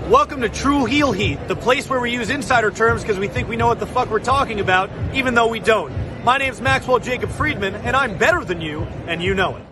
Welcome to True Heel Heat, the place where we use insider terms because we think we know what the fuck we're talking about, even though we don't. My name's Maxwell Jacob Friedman, and I'm better than you, and you know it.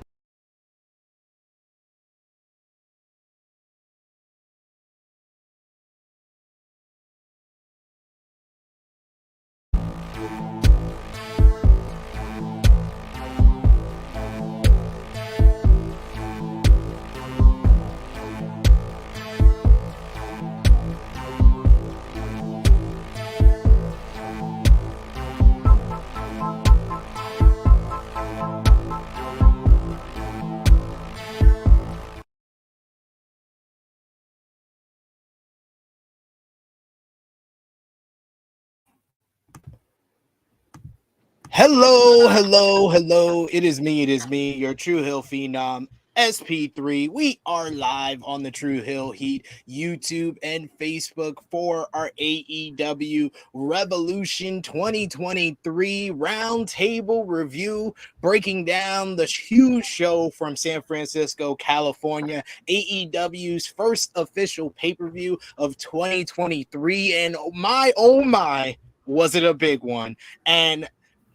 Hello. It is me, your True Hill Phenom, SP3. We are live on the True Hill Heat YouTube and Facebook for our AEW Revolution 2023 Roundtable review, breaking down the huge show from San Francisco, California, AEW's first official pay-per-view of 2023. And oh my, was it a big one? And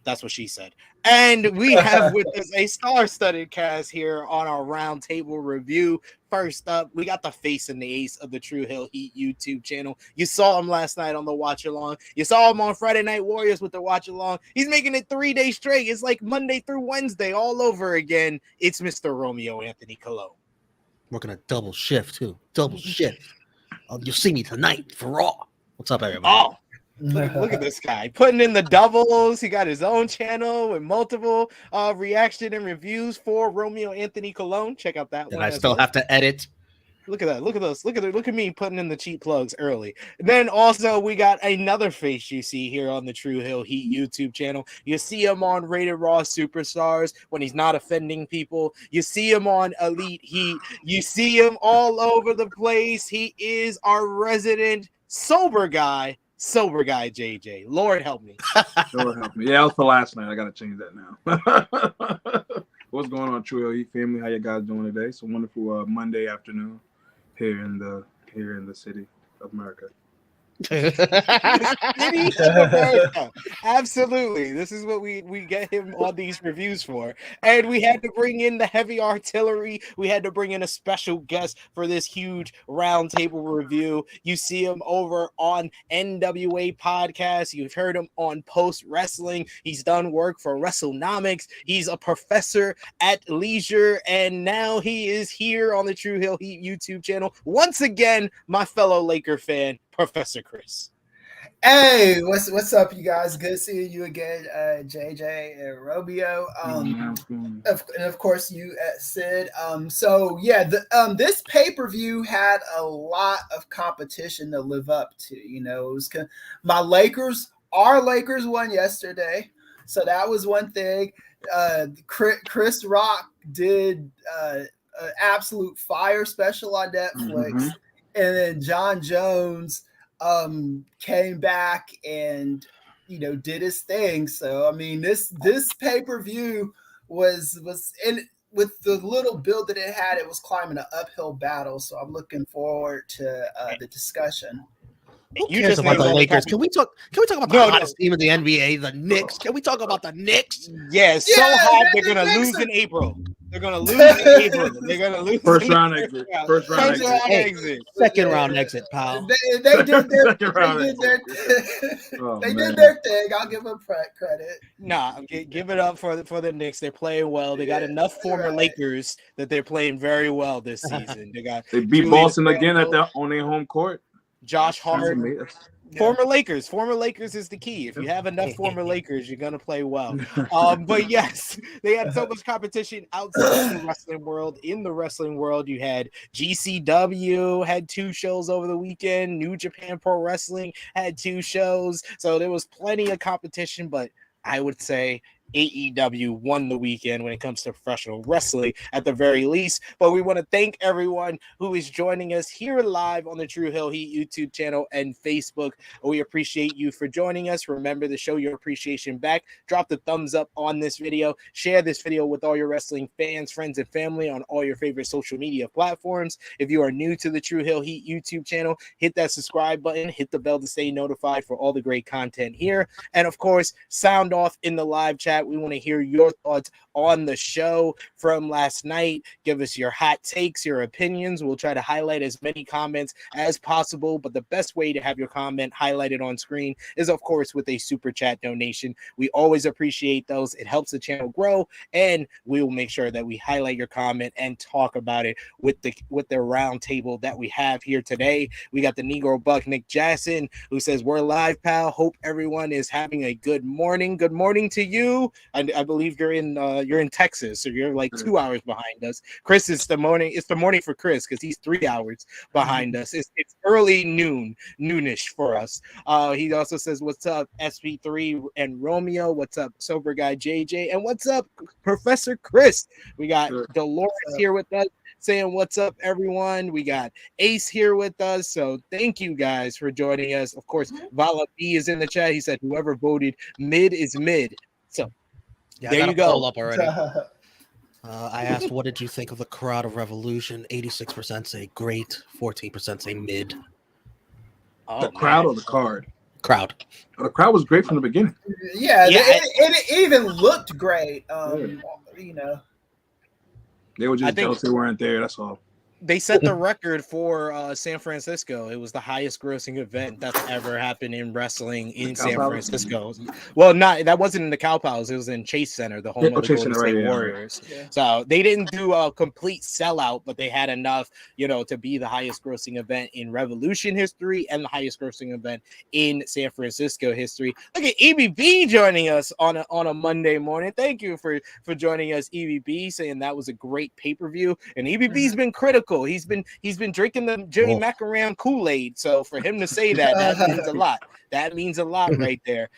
that's what she said. And we have with us a star-studded cast here on our roundtable review. First up, we got the face and the ace of the True Hill Heat YouTube channel. You saw him last night on the Watch Along. You saw him on Friday Night Warriors with the Watch Along. He's making it 3 days straight. It's like Monday through Wednesday all over again. It's Mr. Romeo Anthony Cologne. Working a double shift, too. Double shift. You'll see me tonight for Raw. What's up, everybody? Oh. Look at this guy putting in the doubles. He got his own channel with multiple reaction and reviews for Romeo Anthony Cologne. Check out that and one. I still have to edit. Look at that. Look at those. Look at me putting in the cheap plugs early. And then also we got another face you see here on the True Hill Heat YouTube channel. You see him on Rated Raw Superstars when he's not offending people. You see him on Elite Heat. You see him all over the place. He is our resident sober guy, JJ. Lord help me. Lord help me. Yeah, that was for last night. I gotta change that now. What's going on, True Hill Heat family? How you guys doing today? It's a wonderful Monday afternoon here in the city of America. Absolutely. This is what we get him all these reviews for. And we had to bring in the heavy artillery. We had to bring in a special guest for this huge roundtable review. You see him over on NWA Podcast. You've heard him on Post Wrestling. He's done work for WrestleNomics. He's a professor at Leisure, and now he is here on the True Hill Heat YouTube channel. Once again, my fellow Laker fan, Professor Kris. Hey, what's up, you guys? Good seeing you again, JJ and Romeo. And of course you, Sid. So yeah, this pay-per-view had a lot of competition to live up to. You know, it was our Lakers won yesterday, so that was one thing. Chris Rock did an absolute fire special on Netflix. And then John Jones came back and, did his thing. So, I mean, this pay-per-view was in with the little build that it had, it was climbing an uphill battle. So I'm looking forward to the discussion. You just about the Lakers. Can we talk about the hottest team of the NBA, the Knicks? Can we talk about the Knicks? Yeah, so hot they're gonna lose in April. They're gonna lose in April. They're gonna lose. First round exit. Second round exit, pal. They did their thing. I'll give them credit. Nah, give it up for the Knicks. They're playing well. They got enough former Lakers that they're playing very well this season. They beat Boston again on their home court. Josh Hart. Former Lakers is the key. If you have enough former Lakers, you're gonna play well. But yes, they had so much competition outside the wrestling world. In the wrestling world, you had GCW had 2 shows over the weekend. New Japan Pro Wrestling had 2 shows. So there was plenty of competition, but I would say AEW won the weekend when it comes to professional wrestling at the very least. But we want to thank everyone who is joining us here live on the True Hill Heat YouTube channel and Facebook. We appreciate you for joining us. Remember to show your appreciation back. Drop the thumbs up on this video. Share this video with all your wrestling fans, friends, and family on all your favorite social media platforms. If you are new to the True Hill Heat YouTube channel, hit that subscribe button, hit the bell to stay notified for all the great content here. And of course, sound off in the live chat. We want to hear your thoughts on the show from last night. Give us your hot takes, your opinions. We'll try to highlight as many comments as possible, but the best way to have your comment highlighted on screen is, of course, with a super chat donation. We always appreciate those. It helps the channel grow, and we will make sure that we highlight your comment and talk about it with the round table that we have here today. We got the Negro Buck, Nick Jackson, who says, "We're live, pal. Hope everyone is having a good morning." Good morning to you. I believe you're in Texas, so you're like 2 hours behind us. Chris, it's the morning for Chris because he's 3 hours behind us. It's early noonish for us. He also says, "What's up, SP3 and Romeo? What's up, Sober Guy JJ? And what's up, Professor Kris?" We got Dolores here with us saying, "What's up, everyone?" We got Ace here with us. So thank you guys for joining us. Of course, Vala B is in the chat. He said, "Whoever voted mid is mid." So yeah, there you go. Up already. I asked, what did you think of the crowd of Revolution? 86% say great, 14% say mid. The crowd or the card? Crowd. The crowd was great from the beginning. Yeah, it even looked great. You know, they were just jealous they weren't there. That's all. They set the record for San Francisco. It was the highest grossing event that's ever happened in wrestling in San Francisco. Well, that wasn't in the Cow Palace. It was in Chase Center, the home of the Golden State Warriors. Yeah. So they didn't do a complete sellout, but they had enough, to be the highest grossing event in Revolution history and the highest grossing event in San Francisco history. Look at EBB joining us on a Monday morning. Thank you for joining us, EBB, saying that was a great pay-per-view. And EBB's been critical. He's been drinking the Jimmy Macaron Kool-Aid. So for him to say that means a lot. That means a lot right there.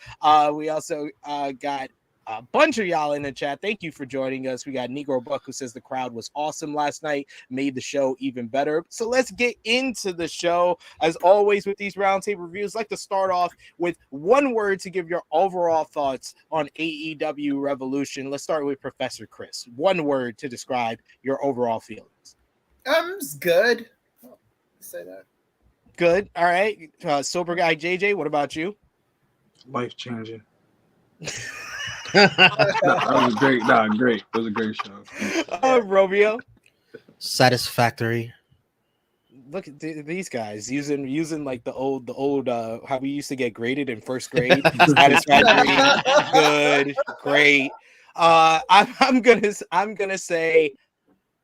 We also got a bunch of y'all in the chat. Thank you for joining us. We got Negro Buck, who says the crowd was awesome last night, made the show even better. So let's get into the show. As always with these roundtable reviews, I'd like to start off with one word to give your overall thoughts on AEW Revolution. Let's start with Professor Kris. One word to describe your overall feelings. It's good. Say that. Good. All right. Sober Guy JJ, what about you? Life changing. That was great. Great. It was a great show. Romeo. Satisfactory. Look at these guys using like the old how we used to get graded in first grade. Satisfactory. Good. Great. I'm gonna say.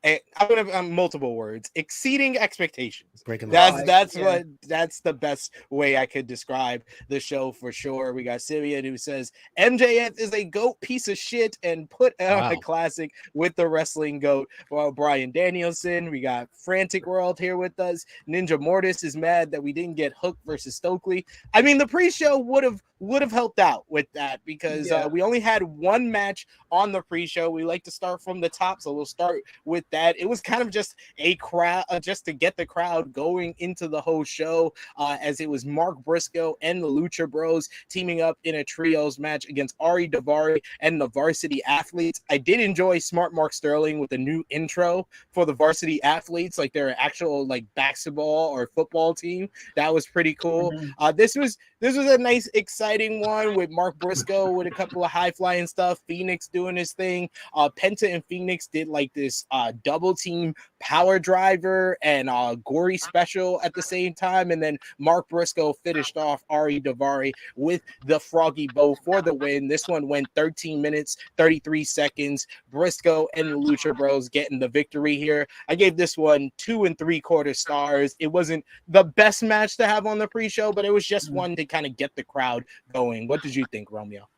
I'm gonna multiple words. Exceeding expectations. That's the best way I could describe the show for sure. We got Simeon who says MJF is a goat piece of shit and put out a classic with the wrestling goat. Well, Bryan Danielson. We got Frantic World here with us. Ninja Mortis is mad that we didn't get Hook versus Stokely. I mean, the pre-show would have helped out with that because we only had one match on the pre-show. We like to start from the top, so we'll start with that. It was kind of just a crowd, just to get the crowd going into the whole show, as it was Mark Briscoe and the Lucha Bros teaming up in a trios match against Ari Daivari and the Varsity Athletes. I did enjoy Smart Mark Sterling with the new intro for the Varsity Athletes, like their actual like basketball or football team. That was pretty cool. This was a nice, exciting one with Mark Briscoe with a couple of high-flying stuff. Phoenix doing his thing. Penta and Phoenix did like this double team power driver and gory special at the same time. And then Mark Briscoe finished off Ari Daivari with the Froggy Bow for the win. This one went 13 minutes, 33 seconds. Briscoe and the Lucha Bros getting the victory here. I gave this one 2 3/4 stars. It wasn't the best match to have on the pre-show, but it was just one to kind of get the crowd going. What did you think, Romeo?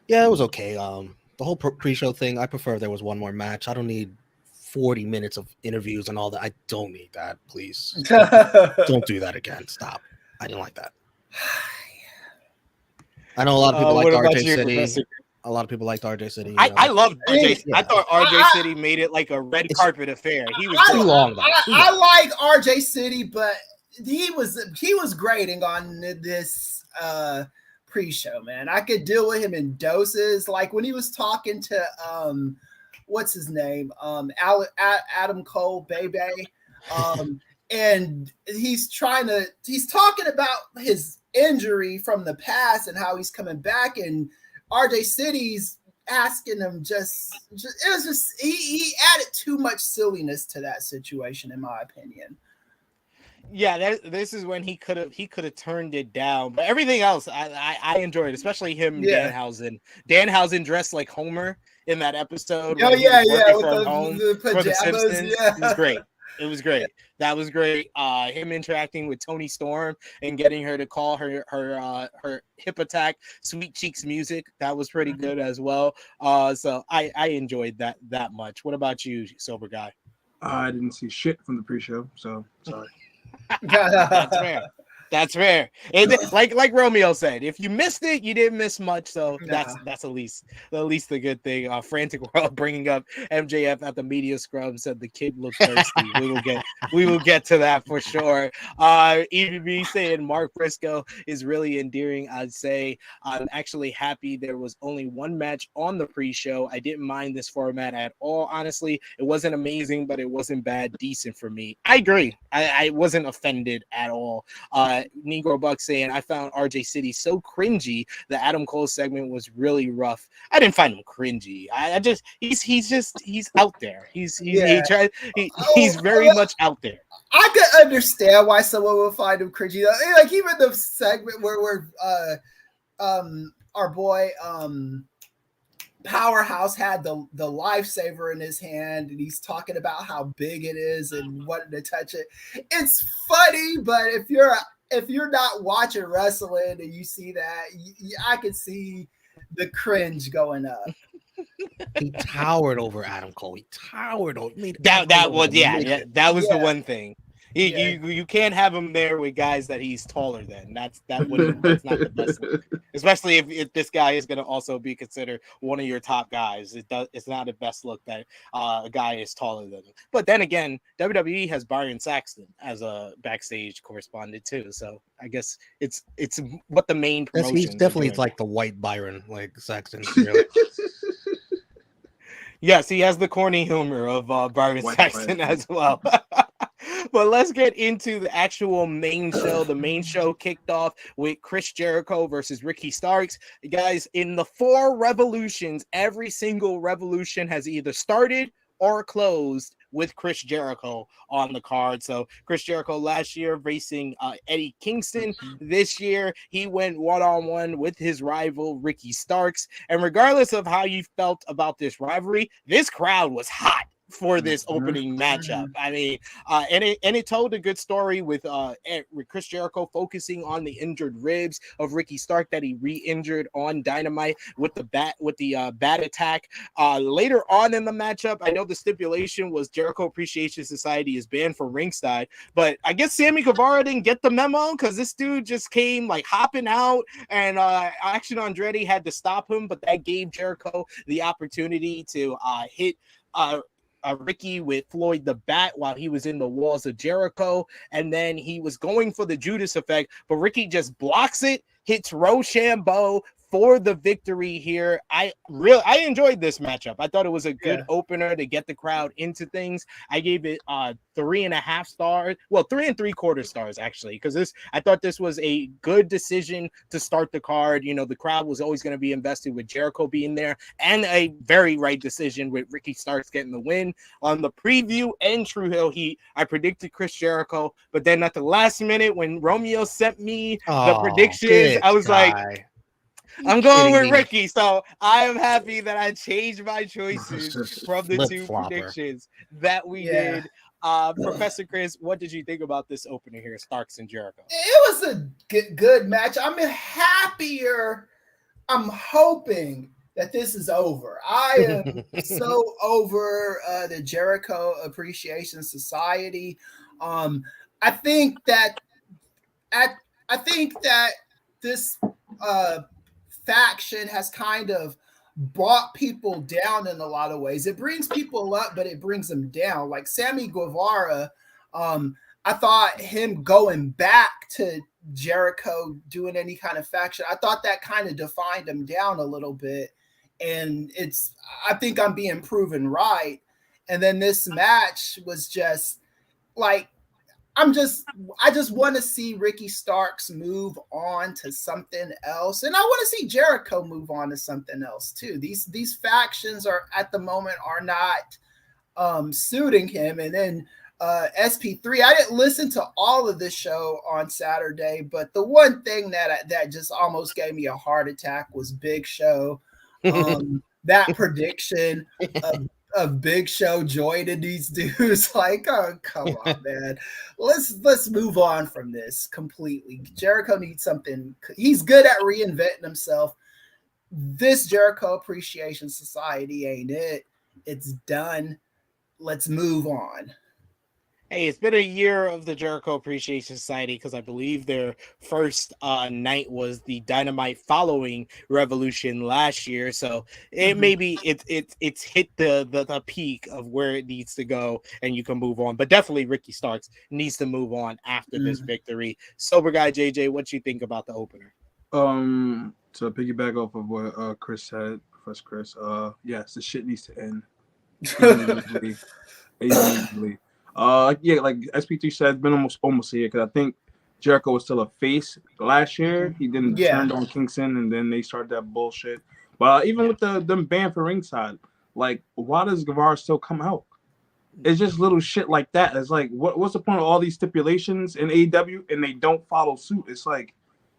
Yeah, it was okay. The whole pre-show thing, I prefer if there was one more match. I don't need 40 minutes of interviews and all that. I don't need that, please. Don't do that again. Stop. I didn't like that. I know a lot of people like RJ City. A lot of people liked RJ City. I loved RJ. Yeah. I thought RJ City made it like a red carpet affair. He was too long. I like RJ City, but he was grading on this pre-show, man. I could deal with him in doses, like when he was talking to what's his name, Adam Cole, Bebe, and he's talking about his injury from the past and how he's coming back, and RJ City's asking him just it was just he added too much silliness to that situation, in my opinion. Yeah, this is when he could have turned it down, but everything else I enjoyed, especially him. Danhausen dressed like Homer in that episode. Oh yeah, with the pajamas. It was great. It was great. That was great. Him interacting with Toni Storm and getting her to call her hip attack Sweet Cheeks music. That was pretty good as well. So I enjoyed that much. What about you, sober guy? I didn't see shit from the pre-show, so sorry. That's fair. That's fair. Like Romeo said, if you missed it, you didn't miss much. So that's at least the good thing. Frantic World bringing up MJF at the media scrum said the kid looked thirsty. we will get to that for sure. EBB saying Mark Briscoe is really endearing. I'd say I'm actually happy there was only one match on the pre-show. I didn't mind this format at all. Honestly, it wasn't amazing, but it wasn't bad, decent for me. I agree. I wasn't offended at all. Negro Buck saying I found RJ City so cringy. The Adam Cole segment was really rough. I didn't find him cringy. I just he's out there. He's very much out there. I could understand why someone would find him cringy. Like even the segment where our boy Powerhouse had the lifesaver in his hand and he's talking about how big it is and wanting to touch it. It's funny, but if you're not watching wrestling and you see that, I can see the cringe going up. He towered over Adam Cole. He towered over that was the one thing. You can't have him there with guys that he's taller than. That's not the best look. Especially if this guy is going to also be considered one of your top guys. It's not the best look that a guy is taller than him. But then again, WWE has Byron Saxton as a backstage correspondent too. So I guess it's what the main promotion. He's definitely like the white Byron, like Saxton. Really. Yes, he has the corny humor of Byron Saxton as well. But let's get into the actual main show. The main show kicked off with Chris Jericho versus Ricky Starks. Guys, in the 4 revolutions, every single revolution has either started or closed with Chris Jericho on the card. So Chris Jericho last year facing Eddie Kingston. This year, he went one-on-one with his rival, Ricky Starks. And regardless of how you felt about this rivalry, this crowd was hot for this opening matchup. I mean, and it told a good story with Chris Jericho focusing on the injured ribs of Ricky Stark that he re-injured on Dynamite with the bat attack. Later on in the matchup, I know the stipulation was Jericho Appreciation Society is banned from ringside, but I guess Sammy Guevara didn't get the memo because this dude just came like hopping out, and Action Andretti had to stop him, but that gave Jericho the opportunity to hit Ricky with Floyd the Bat while he was in the walls of Jericho, and then he was going for the Judas effect, but Ricky just blocks it, hits Rochambeau for the victory here. I enjoyed this matchup. I thought it was a good opener to get the crowd into things. I gave it 3.5 stars. Well, 3 3/4 stars actually, because I thought this was a good decision to start the card. You know, the crowd was always going to be invested with Jericho being there, and a very right decision with Ricky Starks getting the win. On the preview and True Hill Heat, I predicted Chris Jericho, but then at the last minute when Romeo sent me the predictions, I was like, I'm going with Ricky, so I am happy that I changed my choices from the two predictions that we did. Professor Kris, what did you think about this opener here, Starks and Jericho? It was a good match. I'm happier. I'm hoping that this is over. I am so over the Jericho Appreciation Society. I think that this faction has kind of brought people down in a lot of ways. It brings people up, but it brings them down. Like Sammy Guevara, I thought him going back to Jericho doing any kind of faction, I thought that kind of defined him down a little bit. And I think I'm being proven right. And then this match was just like, I just want to see Ricky Starks move on to something else. And I want to see Jericho move on to something else too. These factions are at the moment are not suiting him. And then SP3, I didn't listen to all of this show on Saturday, but the one thing that just almost gave me a heart attack was Big Show. That prediction of Big Show joining these dudes, like, oh, come on, man. Let's move on from this completely. Jericho needs something. He's good at reinventing himself. This Jericho Appreciation Society ain't it. It's done. Let's move on. Hey, it's been a year of the Jericho Appreciation Society because I believe their first night was the Dynamite following Revolution last year. So it maybe it's hit the peak of where it needs to go, and you can move on. But definitely Ricky Starks needs to move on after this victory. Sober guy JJ, what you think about the opener? To piggyback off of what Chris said, Professor Kris, yes, the shit needs to end. Immediately. Yeah, like SP3 said, it's been almost a year because I think Jericho was still a face last year. He didn't turn on Kingston, and then they started that bullshit. But even with them banned for ringside, like, why does Guevara still come out? It's just little shit like that. It's like, what's the point of all these stipulations in AEW and they don't follow suit? It's like,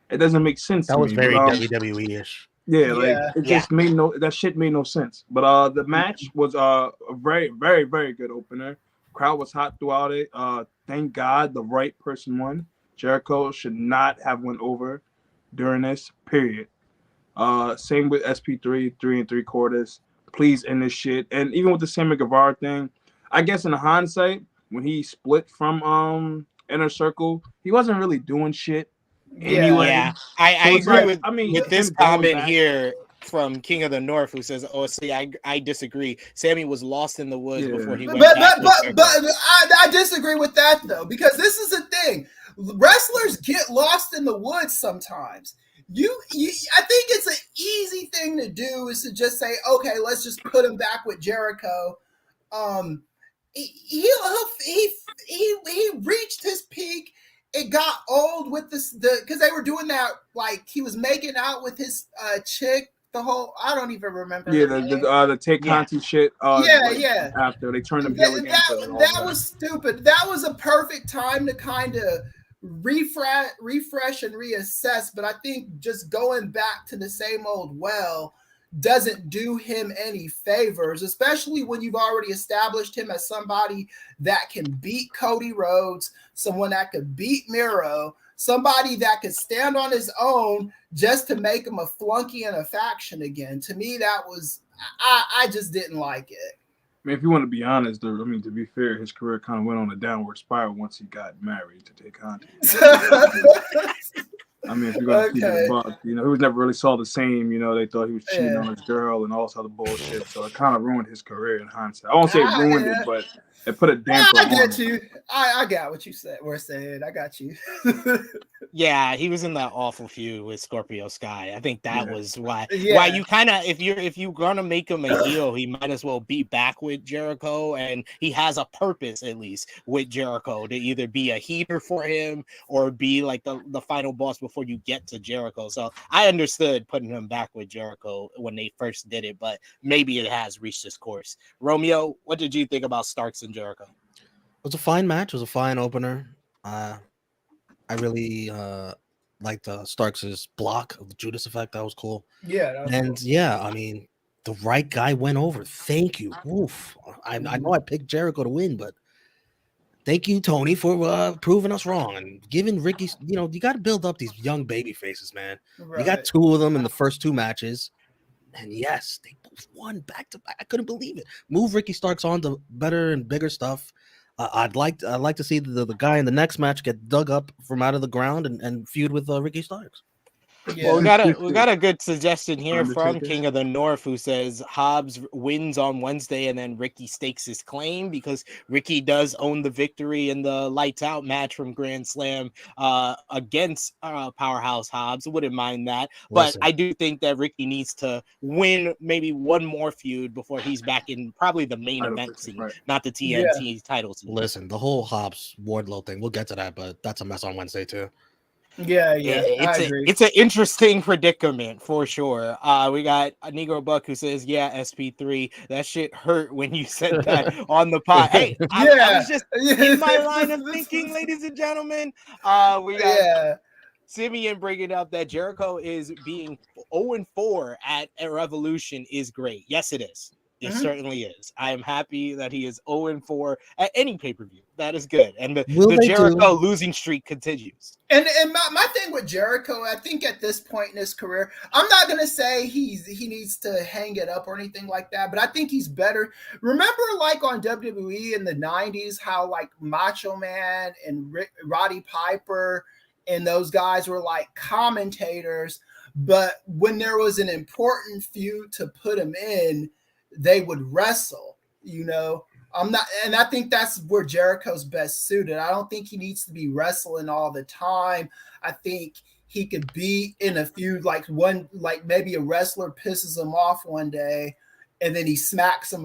it doesn't make sense. That was very WWE-ish. Yeah, like it just made that shit made no sense. But the match was a very, very, very good opener. Crowd was hot throughout it. Thank God the right person won. Jericho should not have went over during this period. Same with SP3, 3 3/4. Please end this shit. And even with the Sammy Guevara thing, I guess in hindsight, when he split from Inner Circle, he wasn't really doing shit. Anyway. Yeah, I agree with this comment here from King of the North, who says, "Oh, see, I disagree. Sammy was lost in the woods before he went." But I disagree with that though, because this is the thing: wrestlers get lost in the woods sometimes. I think it's an easy thing to do is to just say, okay, let's just put him back with Jericho. He reached his peak. It got old with because they were doing that, like he was making out with his chick. The whole, I don't even remember. Yeah, the Take Conti shit. After they turned them heel against that was stupid. That was a perfect time to kind of refresh and reassess. But I think just going back to the same old doesn't do him any favors, especially when you've already established him as somebody that can beat Cody Rhodes, someone that could beat Miro, somebody that could stand on his own just to make him a flunky in a faction again. To me, that was, I just didn't like it. I mean, if you want to be honest, to be fair, his career kind of went on a downward spiral once he got married to Take Conti. I mean, if you're going to keep it buck, he was never really saw the same. They thought he was cheating on his girl and all this other bullshit. So it kind of ruined his career in hindsight. I won't say it ruined it, but it put a damper on it. I get you. I got what you said. We're saying. I got you. Yeah, he was in that awful feud with Scorpio Sky. I think that was why. Why you kind of, if you're gonna make him a heel, he might as well be back with Jericho, and he has a purpose at least with Jericho to either be a heater for him or be like the final boss before you get to Jericho. So I understood putting him back with Jericho when they first did it, but maybe it has reached its course. Romeo, what did you think about Starks and Jericho? It was a fine match. It was a fine opener. I really liked Starks' block of the Judas effect. That was cool. Yeah. I mean, the right guy went over. Thank you. Oof. I know I picked Jericho to win, but thank you, Tony, for proving us wrong and giving Ricky. You got to build up these young baby faces, man. Right. You got two of them in the first two matches. And yes, they both won back to back. I couldn't believe it. Move Ricky Starks on to better and bigger stuff. I'd like to see the guy in the next match get dug up from out of the ground and feud with Ricky Starks. Well, we got a good suggestion here from King of the North, who says Hobbs wins on Wednesday and then Ricky stakes his claim because Ricky does own the victory in the lights out match from Grand Slam against Powerhouse Hobbs. I wouldn't mind that, but I do think that Ricky needs to win maybe one more feud before he's back in probably the main event scene, not the TNT title scene. Listen, the whole Hobbs Wardlow thing, we'll get to that, but that's a mess on Wednesday too. Yeah, I agree. It's an interesting predicament for sure. We got a Negro Buck who says, "Yeah, SP3, that shit hurt when you said that on the pod." Hey, I was just in my line of thinking, ladies and gentlemen. We got Simeon bringing up that Jericho is being 0-4 at Revolution is great. Yes, it is. It certainly is. I am happy that he is 0-4 at any pay-per-view. That is good. And the Jericho losing streak continues. And my thing with Jericho, I think at this point in his career, I'm not going to say he needs to hang it up or anything like that, but I think he's better. Remember like on WWE in the 90s, how like Macho Man and Roddy Piper and those guys were like commentators, but when there was an important feud to put them in, they would wrestle, and I think that's where Jericho's best suited. I don't think he needs to be wrestling all the time. I think he could be in a feud like maybe a wrestler pisses him off one day and then he smacks him,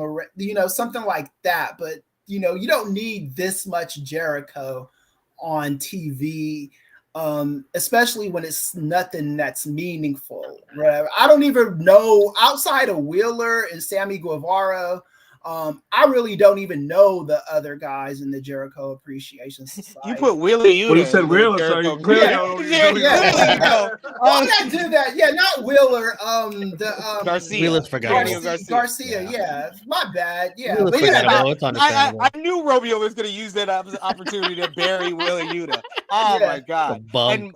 something like that. But, you don't need this much Jericho on TV, especially when it's nothing that's meaningful. Right? I don't even know outside of Wheeler and Sammy Guevara. I really don't even know the other guys in the Jericho Appreciation Society. You put Wheeler Yuta. Well, you said Wheeler, so you clearly Why did I do that? Yeah, not Wheeler. Garcia. Wheeler's forgettable. Garcia. Yeah, my bad. Yeah, it's understandable. I knew Romeo was going to use that opportunity to bury Wheeler Yuta. Oh my God! And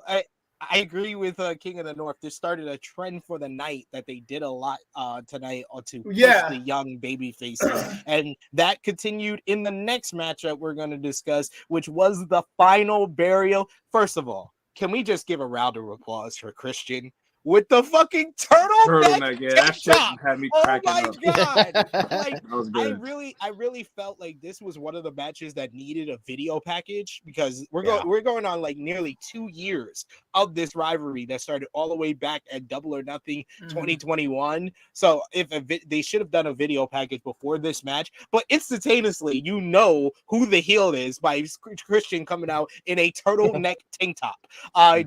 I agree with King of the North. This started a trend for the night that they did a lot tonight to push the young baby faces. And that continued in the next matchup we're going to discuss, which was the final burial. First of all, can we just give a round of applause for Christian? With the fucking turtleneck, that shit had me cracking up. Oh my God! Like, that was good. I really felt like this was one of the matches that needed a video package because we're going on like nearly 2 years of this rivalry that started all the way back at Double or Nothing 2021. So they should have done a video package before this match, but instantaneously who the heel is by Christian coming out in a turtleneck tank top.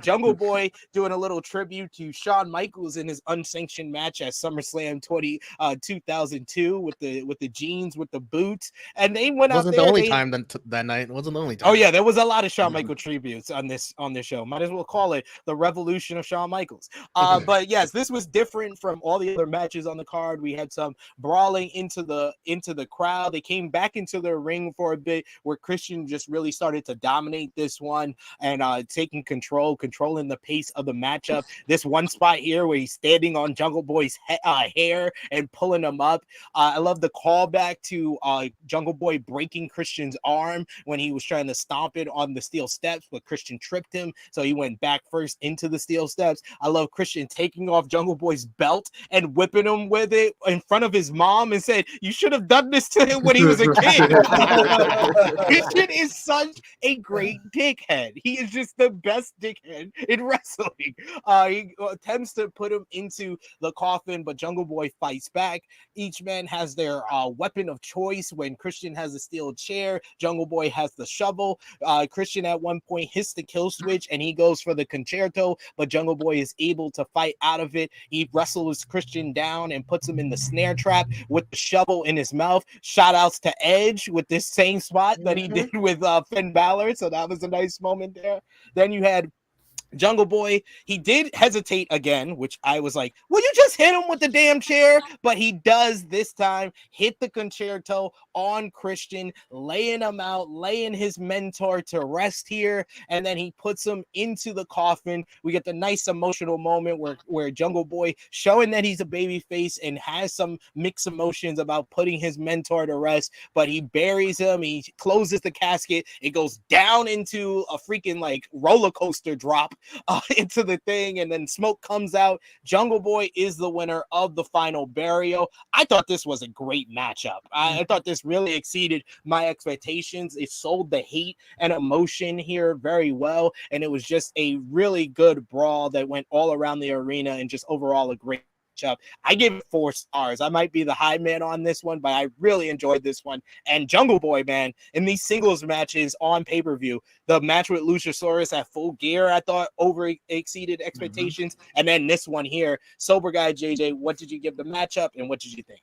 Jungle Boy doing a little tribute to Shawn Michaels in his unsanctioned match at SummerSlam 2002 with the jeans with the boots, and they went out there. Wasn't the only time that night. It wasn't the only time. Oh yeah, there was a lot of Shawn Michaels tributes on this show. Might as well call it the Revolution of Shawn Michaels. But yes, this was different from all the other matches on the card. We had some brawling into the crowd. They came back into their ring for a bit, where Christian just really started to dominate this one and taking controlling the pace of the matchup. This one spot here where he's standing on Jungle Boy's hair and pulling him up. I love the callback to Jungle Boy breaking Christian's arm when he was trying to stomp it on the steel steps, but Christian tripped him, so he went back first into the steel steps. I love Christian taking off Jungle Boy's belt and whipping him with it in front of his mom and said, "You should have done this to him when he was a kid." Christian is such a great dickhead. He is just the best dickhead in wrestling. He attempts to put him into the coffin, but Jungle Boy fights back. Each man has their weapon of choice. When Christian has a steel chair, Jungle Boy has the shovel. Christian at one point hits the kill switch and he goes for the concerto, but Jungle Boy is able to fight out of it. He wrestles Christian down and puts him in the snare trap with the shovel in his mouth. Shout outs to Edge with this same spot that he did with Finn Balor, so that was a nice moment there. Then you had Jungle Boy, he did hesitate again, which I was like, will you just hit him with the damn chair? But he does this time hit the concerto on Christian, laying him out, laying his mentor to rest here, and then he puts him into the coffin. We get the nice emotional moment where Jungle Boy showing that he's a baby face and has some mixed emotions about putting his mentor to rest, but he buries him, he closes the casket, it goes down into a freaking like roller coaster drop into the thing, and then smoke comes out. Jungle Boy is the winner of the final burial. I thought this was a great matchup. I thought this really exceeded my expectations. It sold the hate and emotion here very well, and it was just a really good brawl that went all around the arena, and just overall a great matchup. I give it 4 stars. I might be the high man on this one, but I really enjoyed this one. And Jungle Boy, man, in these singles matches on pay-per-view, the match with Luchasaurus at Full Gear, I thought over exceeded expectations. And then this one here, Sober Guy JJ, what did you give the matchup, and what did you think?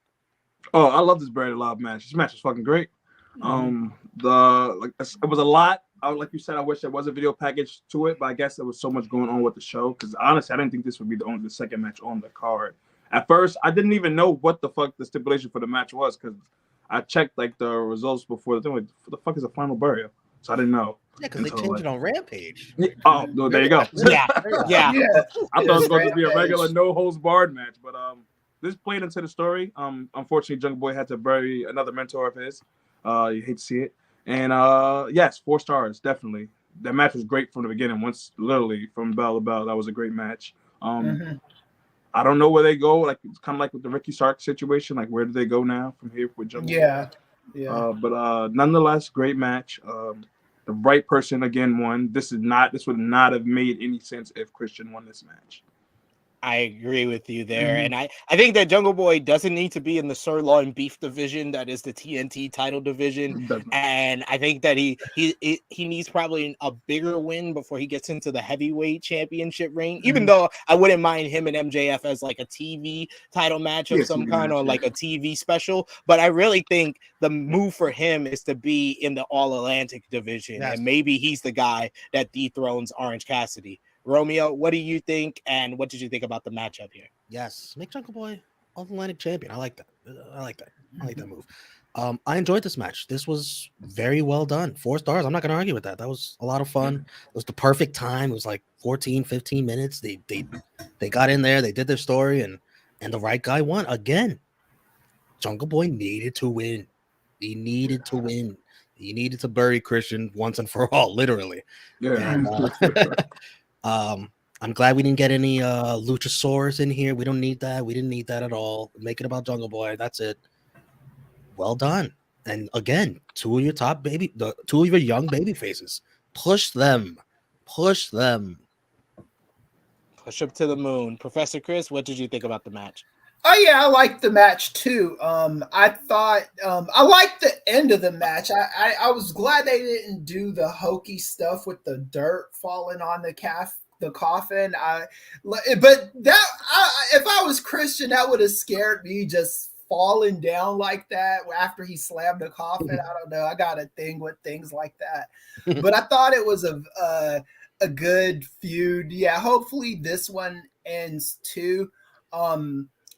Oh, I love this Buried Alive match. This match is fucking great. It was a lot. Like you said, I wish there was a video package to it, but I guess there was so much going on with the show. Because honestly, I didn't think this would be the second match on the card. At first, I didn't even know what the fuck the stipulation for the match was, because I checked like the results before the thing. Like, what the fuck is a final burial? So I didn't know. Yeah, because they changed it on Rampage. Oh, no, there you go. Yeah. I thought it was going to be a regular no holds barred match, but this played into the story. Unfortunately, Jungle Boy had to bury another mentor of his. You hate to see it. And yes, 4 stars, definitely. That match was great from the beginning. Once literally from bell to bell, that was a great match. I don't know where they go. Like, it's kind of like with the Ricky Starks situation. Like, where do they go now from here with Jungle Boy? But nonetheless, great match. The right person again won. This would not have made any sense if Christian won this match. I agree with you there. And I think that Jungle Boy doesn't need to be in the sirloin beef division. That is the TNT title division. And I think that he needs probably a bigger win before he gets into the heavyweight championship ring, even though I wouldn't mind him and MJF as like a TV title match of some kind, or like a TV special. But I really think the move for him is to be in the All Atlantic division. And maybe he's the guy that dethrones Orange Cassidy. Romeo, what do you think, and what did you think about the matchup here? Yes, make Jungle Boy All-Atlantic champion. I like that. I like that move. I enjoyed this match. This was very well done. 4 stars. I'm not going to argue with that. That was a lot of fun. It was the perfect time. It was like 14, 15 minutes. They got in there. They did their story, and the right guy won again. Jungle Boy needed to win. He needed to win. He needed to bury Christian once and for all, literally. Yeah. And, I'm glad we didn't get any Luchasaurus in here. We don't need that. We didn't need that at all. Make it about Jungle Boy. That's it. Well done. And again, 2 of your the 2 of your young baby faces. Push them. Push them. Push up to the moon. Professor Kris, what did you think about the match? Oh yeah, I liked the match too. I thought I liked the end of the match. I was glad they didn't do the hokey stuff with the dirt falling on the coffin. But if I was Christian, that would have scared me, just falling down like that after he slammed the coffin. I don't know. I got a thing with things like that. But I thought it was a good feud. Yeah, hopefully this one ends too.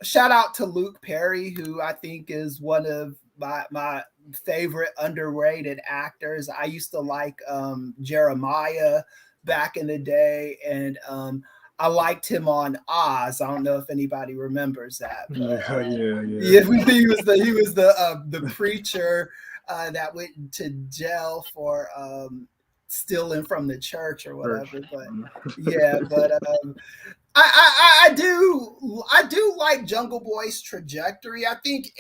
Shout out to Luke Perry, who I think is one of my favorite underrated actors. I used to like Jeremiah back in the day, and I liked him on Oz. I don't know if anybody remembers that. But, he was the preacher that went to jail for stealing from the church or whatever. But yeah, but I do like Jungle Boy's trajectory. I think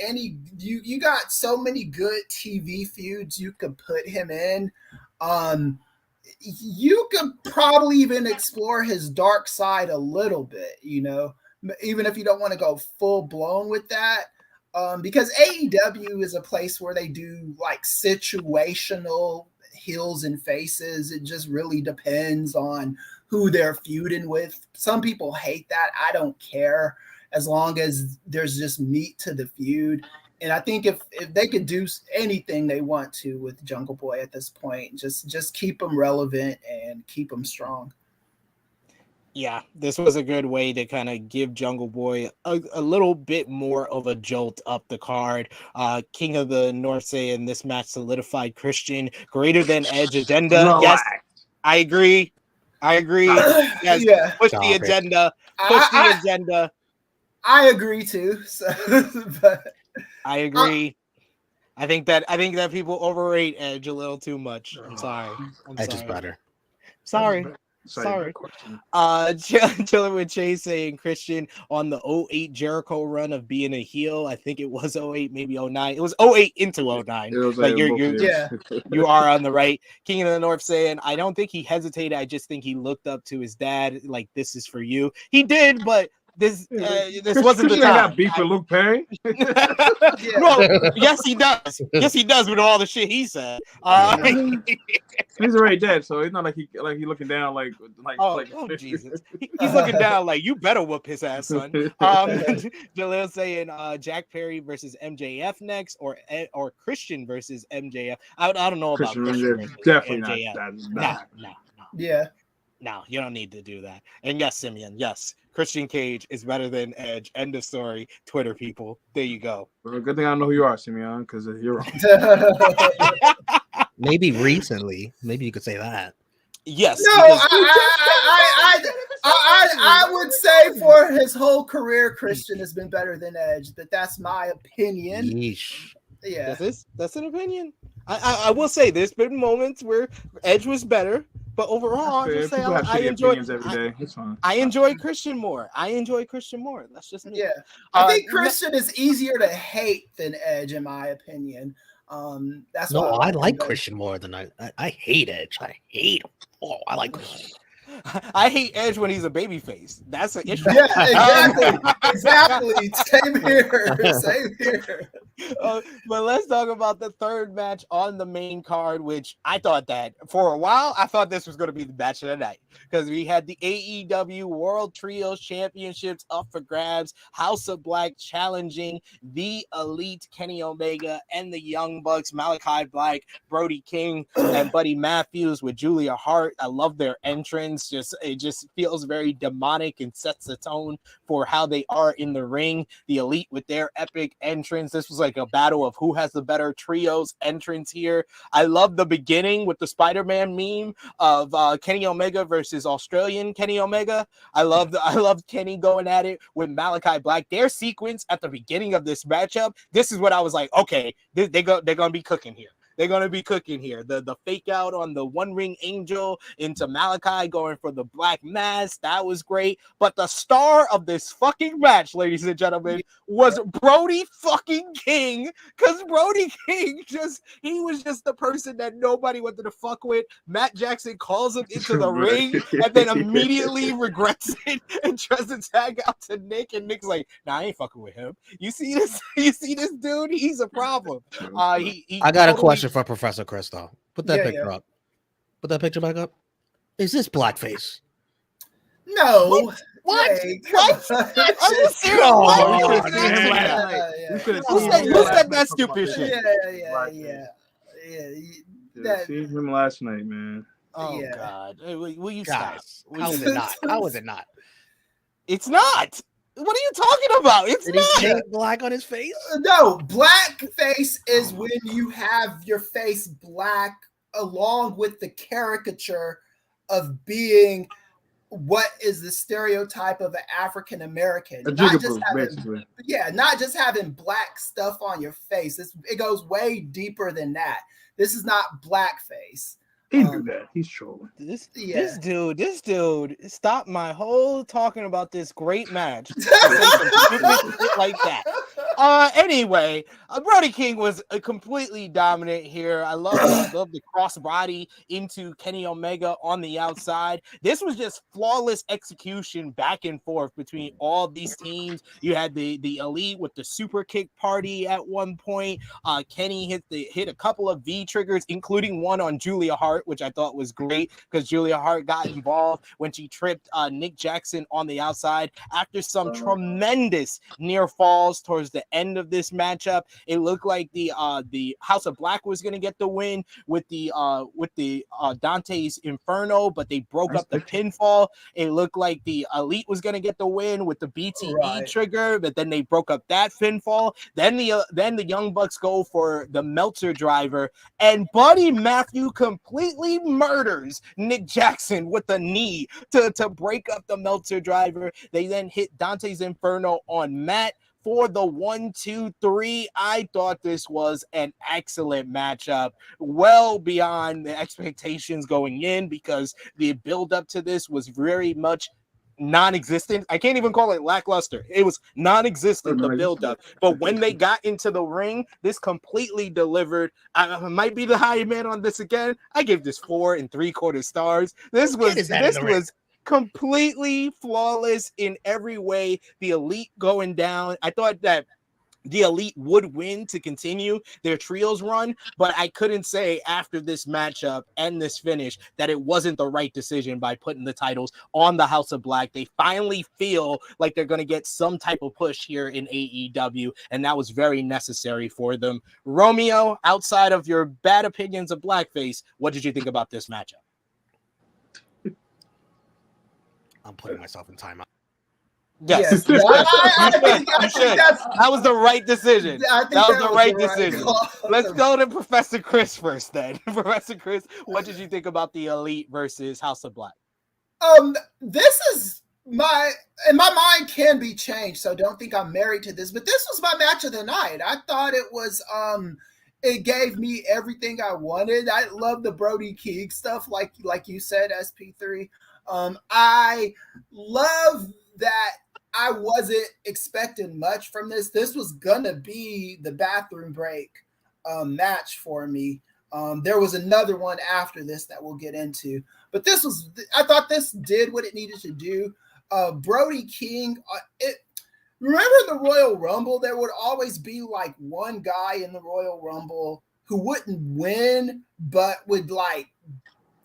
you got so many good TV feuds you could put him in. You could probably even explore his dark side a little bit, even if you don't want to go full blown with that. Because AEW is a place where they do like situational heels and faces. It just really depends on who they're feuding with. Some people hate that. I don't care, as long as there's just meat to the feud. And I think if they could do anything they want to with Jungle Boy at this point, just keep him relevant and keep him strong. Yeah, this was a good way to kind of give Jungle Boy a little bit more of a jolt up the card. King of the North saying this match solidified Christian greater than Edge agenda. Relax. Yes, I agree. Yes, Yeah. Push the agenda. Push the agenda. I agree too. So, but I agree. I think that people overrate Edge a little too much. I'm sorry. Edge is better. Sorry. Sorry. Chilling with Chase saying Christian on the 08 Jericho run of being a heel. I think it was 08, maybe 09. It was 08 into 09. But you are on the right. King of the North saying, I don't think he hesitated. I just think he looked up to his dad like, this is for you. He did, but this wasn't the time. Got beef with Luke Perry. Well, yes, he does. Yes, he does with all the shit he said. He's already dead, so it's not like he looking down like Jesus. He's looking down like you better whoop his ass, son. Jaleel saying Jack Perry versus MJF next, or Christian versus MJF. I don't know about Christian definitely MJF. Not. No. Yeah. No, you don't need to do that. And yes, Simeon, yes, Christian Cage is better than Edge. End of story. Twitter people. There you go. Well, good thing I don't know who you are, Simeon, because you're wrong. Maybe recently. Maybe you could say that. Yes. No, I would say for his whole career, Christian has been better than Edge, but that's my opinion. Yeesh. Yeah. That's an opinion. I will say there's been moments where Edge was better, but overall, I just say I enjoy Christian more. That's just me. Yeah. I think Christian is easier to hate than Edge, in my opinion. That's no, I like Christian more than I hate Edge. I hate him. Oh, I like Christian. I hate Edge when he's a babyface. That's an issue. Yeah, exactly. Same here. But let's talk about the third match on the main card, which I thought that for a while, I thought this was going to be the match of the night because we had the AEW World Trios Championships up for grabs. House of Black challenging the Elite Kenny Omega and the Young Bucks, Malachi Black, Brody King, and Buddy Matthews with Julia Hart. I love their entrance. It just feels very demonic and sets the tone for how they are in the ring. The Elite with their epic entrance. This was like a battle of who has the better trios entrance here. I love the beginning with the Spider-Man meme of Kenny Omega versus Australian Kenny Omega. I love Kenny going at it with Malachi Black. Their sequence at the beginning of this matchup, this is what I was like, okay, they're gonna be cooking here. They're going to be cooking here. The fake out on the One Ring Angel into Malachi going for the Black Mass. That was great. But the star of this fucking match, ladies and gentlemen, was Brody fucking King. Because Brody King he was just the person that nobody wanted to fuck with. Matt Jackson calls him into the ring and then immediately regrets it and tries to tag out to Nick. And Nick's like, nah, I ain't fucking with him. You see this dude? He's a problem. I got a question for Professor Kris, though. Put that picture up. Put that picture back up. Is this blackface? No. What? Hey, what? Are you serious? Who said that stupid shit? Yeah. Seen him last night, man. Oh God! Will you stop? How is it not? How is it not? It's not. What are you talking about? It's Did not. he paint black on his face? No, black face is when you have your face black along with the caricature of being what is the stereotype of an African American. Not just having black stuff on your face. It goes way deeper than that. This is not blackface. He knew that. He's trolling. This dude stopped my whole talking about this great match like that. Anyway, Brody King was completely dominant here. I love the crossbody into Kenny Omega on the outside. This was just flawless execution back and forth between all these teams. You had the Elite with the super kick party at one point. Kenny hit a couple of V triggers, including one on Julia Hart, which I thought was great because Julia Hart got involved when she tripped Nick Jackson on the outside after some tremendous near falls towards the end of this matchup. It looked like the House of Black was going to get the win with the Dante's Inferno, but they broke up the pinfall. It looked like the Elite was going to get the win with the BTE trigger, but then they broke up that pinfall. Then the Young Bucks go for the Meltzer driver, and Buddy Matthew completely murders Nick Jackson with a knee to break up the Meltzer driver. They then hit Dante's Inferno on Matt for the 1, 2, 3. I thought this was an excellent matchup, well beyond the expectations going in, because the build up to this was very much non-existent. I can't even call it lackluster. It was non-existent, the build-up. But when they got into the ring, this completely delivered. I might be the high man on this again. I give this 4 3/4 stars. This was completely flawless in every way. The Elite going down. I thought that the Elite would win to continue their trios run, but I couldn't say after this matchup and this finish that it wasn't the right decision by putting the titles on the House of Black. They finally feel like they're going to get some type of push here in AEW, and that was very necessary for them. Romeo, outside of your bad opinions of Blackface, what did you think about this matchup? I'm putting myself in timeout. Yes. I think that was the right decision. That was the right decision. Let's go to Professor Kris first then. Professor Kris, what did you think about the Elite versus House of Black? This is my mind can be changed, so don't think I'm married to this, but this was my match of the night. I thought it was it gave me everything I wanted. I love the Brody King stuff, like you said, SP3. I love that I wasn't expecting much from this. This was gonna be the bathroom break match for me. There was another one after this that we'll get into, but I thought this did what it needed to do. Brody King, remember the Royal Rumble? There would always be like one guy in the Royal Rumble who wouldn't win, but would like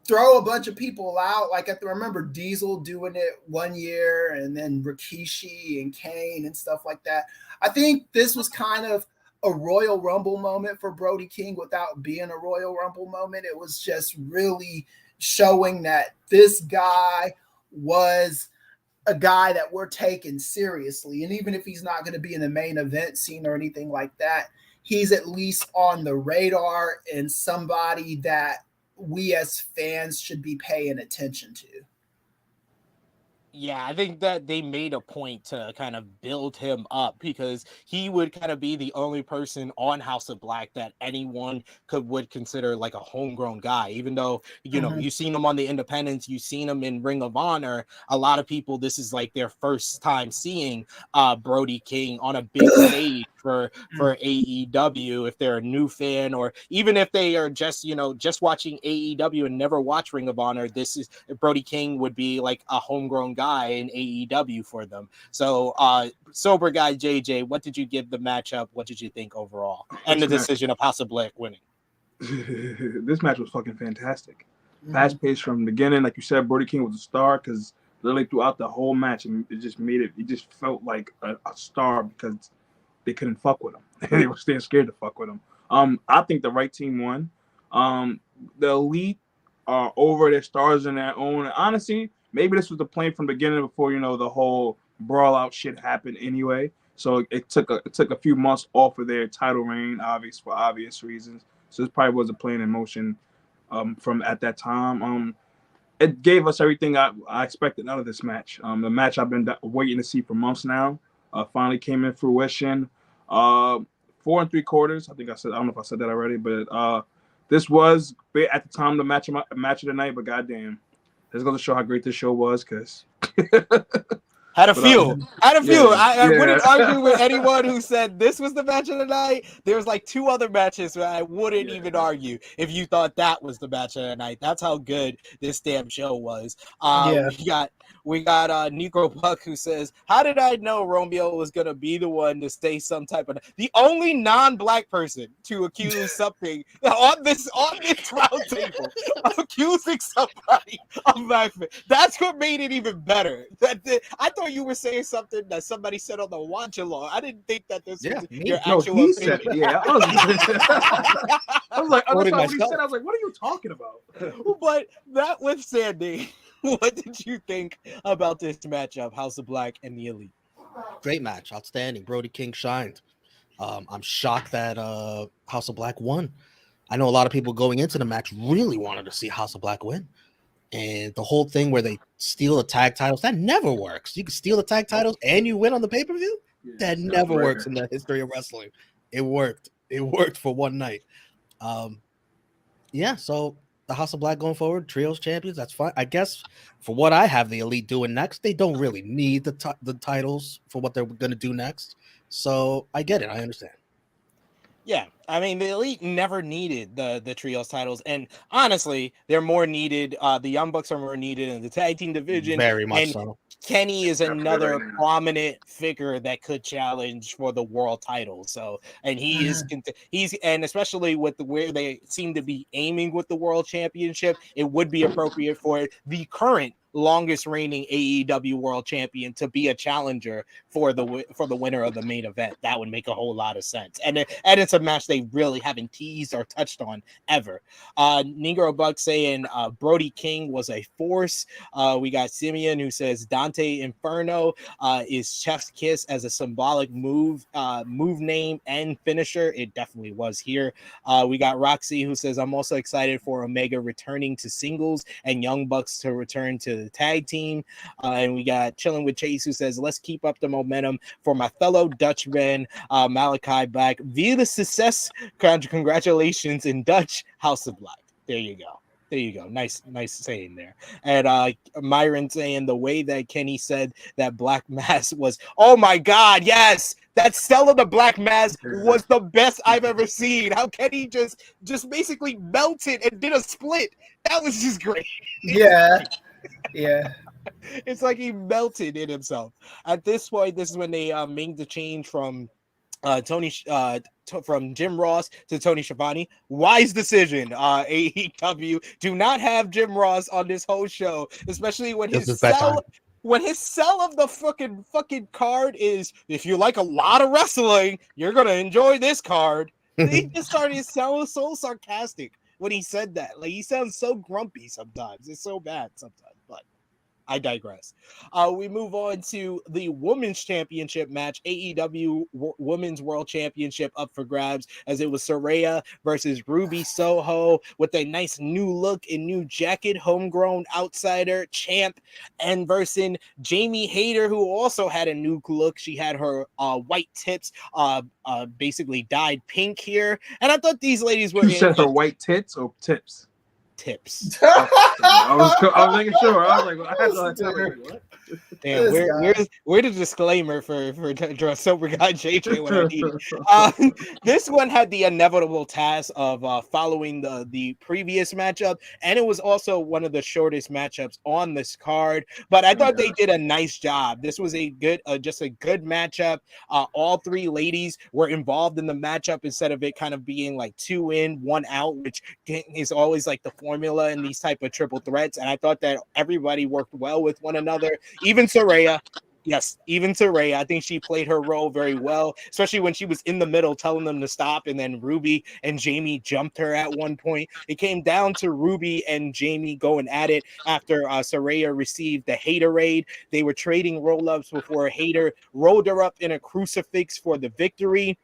throw a bunch of people out. Like I remember Diesel doing it one year, and then Rikishi and Kane and stuff like that. I think this was kind of a Royal Rumble moment for Brody King without being a Royal Rumble moment. It was just really showing that this guy was a guy that we're taking seriously. And even if he's not going to be in the main event scene or anything like that, he's at least on the radar and somebody that we as fans should be paying attention to. Yeah, I think that they made a point to kind of build him up, because he would kind of be the only person on House of Black that anyone would consider like a homegrown guy. Even though, you know, you've seen him on the independents, you've seen him in Ring of Honor. A lot of people, this is like their first time seeing Brody King on a big stage for AEW. If they're a new fan, or even if they are just watching AEW and never watch Ring of Honor, this is Brody King would be like a homegrown guy in AEW for them. So sober guy JJ, what did you give the matchup? What did you think overall? And the decision of House of Black winning? This match was fucking fantastic. Fast paced from the beginning. Like you said, Brody King was a star because literally throughout the whole match, it just felt like a star because they couldn't fuck with him. They were staying scared to fuck with him. I think the right team won. The Elite are over their stars in their own. And honestly, maybe this was the plan from the beginning before, the whole brawl out shit happened anyway. So it took a few months off of their title reign, for obvious reasons. So this probably was a plan in motion from at that time. It gave us everything I expected out of this match. The match I've been waiting to see for months now finally came in fruition. 4 3/4. I think I don't know if I said that already, but this was at the time the match of the night. But goddamn. This goes to show how great this show was, because had a few. I wouldn't argue with anyone who said this was the match of the night. There's like 2 other matches where I wouldn't even argue if you thought that was the match of the night. That's how good this damn show was. We got Negro Puck who says, "How did I know Romeo was gonna be the one to say some type of the only non-black person to accuse something on this round table of accusing somebody of blackface? That's what made it even better. I thought you were saying something that somebody said on the watch along. I didn't think that this was your actual opinion. Said it. Yeah, I was like, what he said. I was like, what are you talking about? But notwithstanding, what did you think about this matchup, House of Black and the Elite? Great match, outstanding. Brody King shined. I'm shocked that House of Black won. I know a lot of people going into the match really wanted to see House of Black win. And the whole thing where they steal the tag titles, that never works. You can steal the tag titles and you win on the pay-per-view? That never works in the history of wrestling. It worked. It worked for one night. Yeah, so the House of Black going forward, trios champions, that's fine. I guess for what I have the Elite doing next, they don't really need the titles for what they're going to do next. So I get it. I understand. Yeah, I mean, the Elite never needed the trios titles, and honestly, they're more needed. The Young Bucks are more needed in the tag team division. Very much and so. Kenny is another prominent figure that could challenge for the world title. So, and he's and especially with where they seem to be aiming with the world championship, it would be appropriate for the current longest reigning AEW World Champion to be a challenger for the winner of the main event. That would make a whole lot of sense. And it's a match they really haven't teased or touched on ever. Negro Buck saying Brody King was a force. We got Simeon who says Dante Inferno is Chef's Kiss as a symbolic move name and finisher. It definitely was here. We got Roxy who says I'm also excited for Omega returning to singles and Young Bucks to return to the tag team. And we got Chilling with Chase who says let's keep up the momentum for my fellow Dutchman Malachi Black. Via the success, congratulations in Dutch House of Black. There you go. Nice saying there. And Myron saying the way that Kenny said that Black Mass was, oh my God, yes, that sell of the Black Mass was the best I've ever seen. How Kenny just basically melted and did a split. That was just great. Yeah. It's like he melted in himself. At this point, this is when they made the change from from Jim Ross to Tony Schiavone. Wise decision. AEW do not have Jim Ross on this whole show, especially when his sell of the fucking card is, if you like a lot of wrestling, you're gonna enjoy this card. They just started sounding so sarcastic when he said that. Like, he sounds so grumpy sometimes. It's so bad sometimes, but I digress. We move on to the Women's Championship match. AEW Women's World Championship up for grabs, as it was Saraya versus Ruby Soho with a nice new look and new jacket, homegrown outsider champ, and versus Jamie Hayter, who also had a new look. She had her white tips basically dyed pink here. And I thought these ladies were... You said her white tits or tips? Tips. I was making sure. I was like, I had to what? Damn, where's the disclaimer for sober guy JJ when I need it? This one had the inevitable task of following the previous matchup, and it was also one of the shortest matchups on this card. But I thought they did a nice job. This was a good, just a good matchup. All three ladies were involved in the matchup instead of it kind of being like 2 in, 1 out, which is always like the formula in these type of triple threats. And I thought that everybody worked well with one another. Even Saraya. Yes, even Saraya. I think she played her role very well, especially when she was in the middle telling them to stop, and then Ruby and Jamie jumped her at one point. It came down to Ruby and Jamie going at it after Saraya received the Haterade. They were trading roll-ups before Hayter rolled her up in a crucifix for the victory.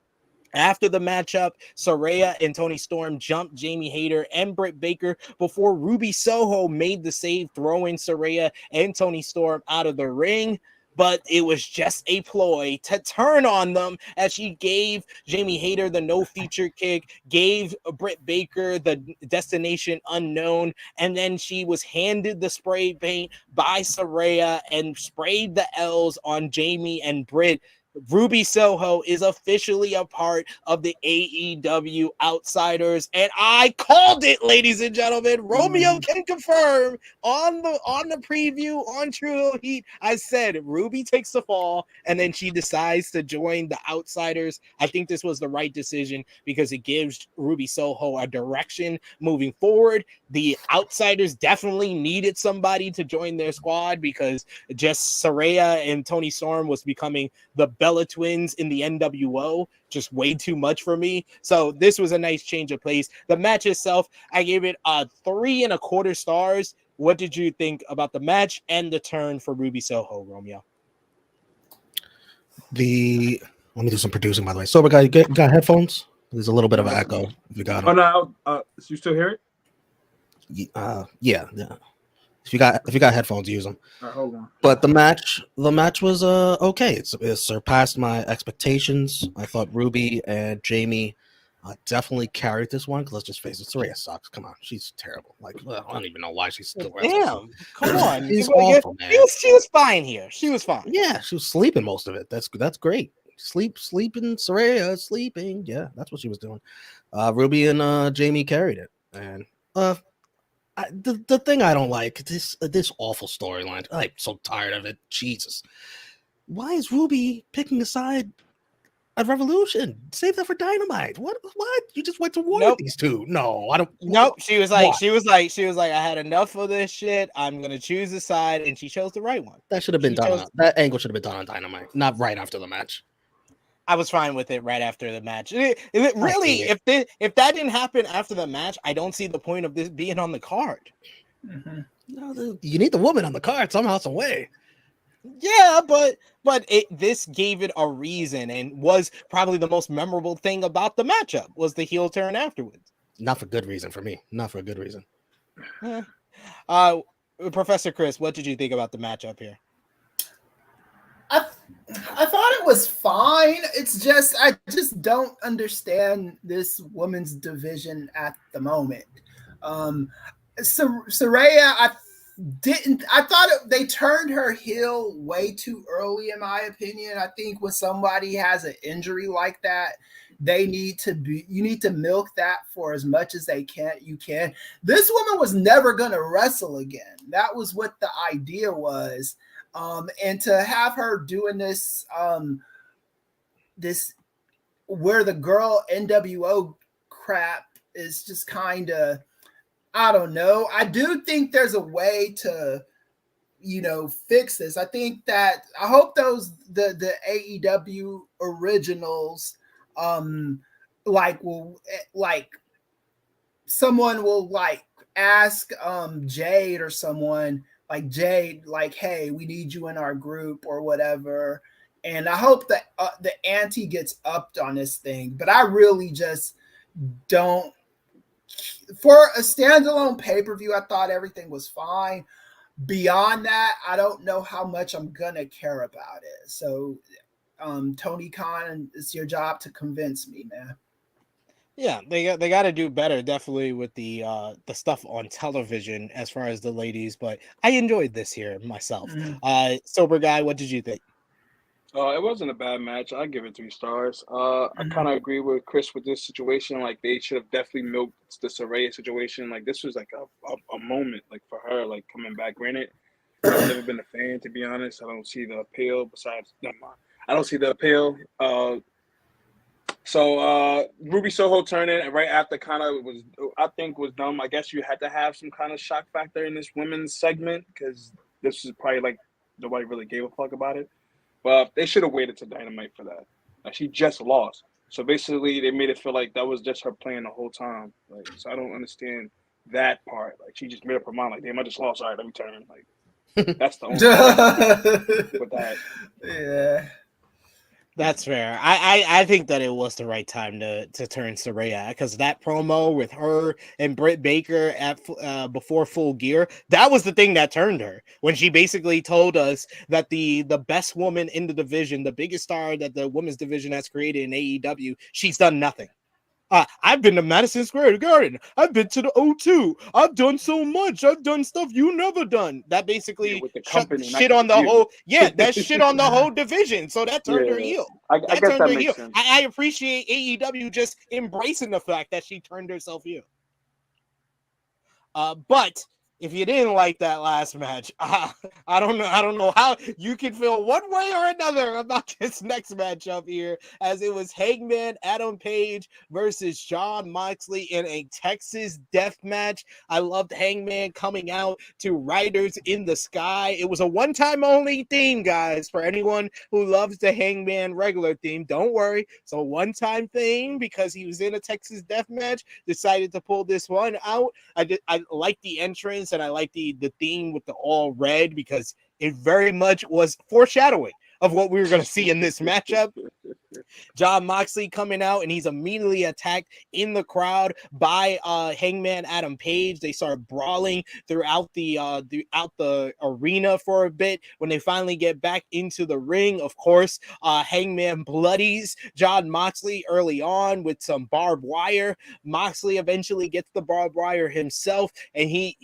After the matchup, Saraya and Toni Storm jumped Jamie Hayter and Britt Baker before Ruby Soho made the save, throwing Saraya and Toni Storm out of the ring. But it was just a ploy to turn on them, as she gave Jamie Hayter the no-feature kick, gave Britt Baker the destination unknown, and then she was handed the spray paint by Saraya and sprayed the L's on Jamie and Britt. Ruby Soho is officially a part of the AEW Outsiders, and I called it, ladies and gentlemen. Romeo can confirm on the preview on True Hill Heat. I said Ruby takes the fall, and then she decides to join the Outsiders. I think this was the right decision because it gives Ruby Soho a direction moving forward. The Outsiders definitely needed somebody to join their squad because just Saraya and Toni Storm was becoming the Bella Twins in the NWO, just way too much for me. So this was a nice change of pace. The match itself, I gave it 3.25 stars. What did you think about the match and the turn for Ruby Soho, Romeo? Let me do some producing, by the way. Sober guy, you got headphones? There's a little bit of an echo. If you got them. Oh no, you still hear it? Yeah. If you got headphones, use them. All right, hold on. But the match was okay. It surpassed my expectations. I thought Ruby and Jamie definitely carried this one. Because let's just face it, Saraya sucks. Come on, she's terrible. Like, I don't even know why she's still wrestling. Damn, come on. She's awful, man. She was fine here. She was fine. Yeah, she was sleeping most of it. That's great. Sleeping, Saraya sleeping. Yeah, that's what she was doing. Ruby and Jamie carried it, and the thing I don't like this awful storyline. I'm so tired of it. Jesus, why is Ruby picking a side at Revolution? Save that for Dynamite. What? You just went to war with these two? No, I don't. Nope. She was like, I had enough of this shit. I'm gonna choose a side, and she chose the right one. That should have been done. That angle should have been done on Dynamite, not right after the match. I was fine with it right after the match. Really, if that didn't happen after the match, I don't see the point of this being on the card. Mm-hmm. No, you need the woman on the card somehow, some way. Yeah, but this gave it a reason and was probably the most memorable thing about the matchup was the heel turn afterwards. Not for good reason for me. Not for a good reason. Professor Kris, what did you think about the matchup here? I thought it was fine. It's just I just don't understand this women's division at the moment. Saraya, I thought they turned her heel way too early, in my opinion. I think when somebody has an injury like that, you need to milk that for as much as you can. This woman was never gonna wrestle again. That was what the idea was. And to have her doing this where the girl NWO crap is just kind of, I don't know. I do think there's a way to, fix this. I hope the AEW originals, someone will ask Jade or someone, like Jade, like, hey, we need you in our group or whatever. And I hope that the ante gets upped on this thing. But I really just don't. For a standalone pay-per-view, I thought everything was fine. Beyond that, I don't know how much I'm going to care about it. So, Tony Khan, it's your job to convince me, man. Yeah, they got to do better, definitely with the stuff on television as far as the ladies. But I enjoyed this here myself. Mm-hmm. Sober guy, what did you think? It wasn't a bad match. I give it 3 stars. I kind of agree with Kris with this situation. Like they should have definitely milked the Saraya situation. Like this was like a moment, like for her, like coming back. Granted, I've never been a fan, to be honest. I don't see the appeal. Besides, never mind. I don't see the appeal. So Ruby Soho turning and right after kind of was dumb. I guess you had to have some kind of shock factor in this women's segment because this is probably like nobody really gave a fuck about it. But they should have waited to Dynamite for that. Like she just lost. So basically they made it feel like that was just her playing the whole time. Like so I don't understand that part. Like she just made up her mind like, damn, I just lost. All right, let me turn. Like that's the only thing with that. Yeah. That's fair. I think that it was the right time to turn Saraya because that promo with her and Britt Baker at before Full Gear, that was the thing that turned her when she basically told us that the best woman in the division, the biggest star that the women's division has created in AEW, she's done nothing. I've been to Madison Square Garden. I've been to the O2. I've done so much. I've done stuff you never done. That basically shit on the whole. Yeah, that shit on the whole division. So that turned her heel. I guess that makes sense. I appreciate AEW just embracing the fact that she turned herself heel. But if you didn't like that last match, I don't know how you can feel one way or another about this next matchup here, as it was Hangman Adam Page versus Jon Moxley in a Texas death match. I loved Hangman coming out to Riders in the Sky. It was a one-time only theme, guys, for anyone who loves the Hangman regular theme. Don't worry, it's a one-time theme because he was in a Texas death match, decided to pull this one out. I like the entrance. And I like the theme with the all red because it very much was foreshadowing of what we were going to see in this matchup. Jon Moxley coming out, and he's immediately attacked in the crowd by Hangman Adam Page. They start brawling throughout the arena for a bit. When they finally get back into the ring, of course, Hangman bloodies Jon Moxley early on with some barbed wire. Moxley eventually gets the barbed wire himself, and he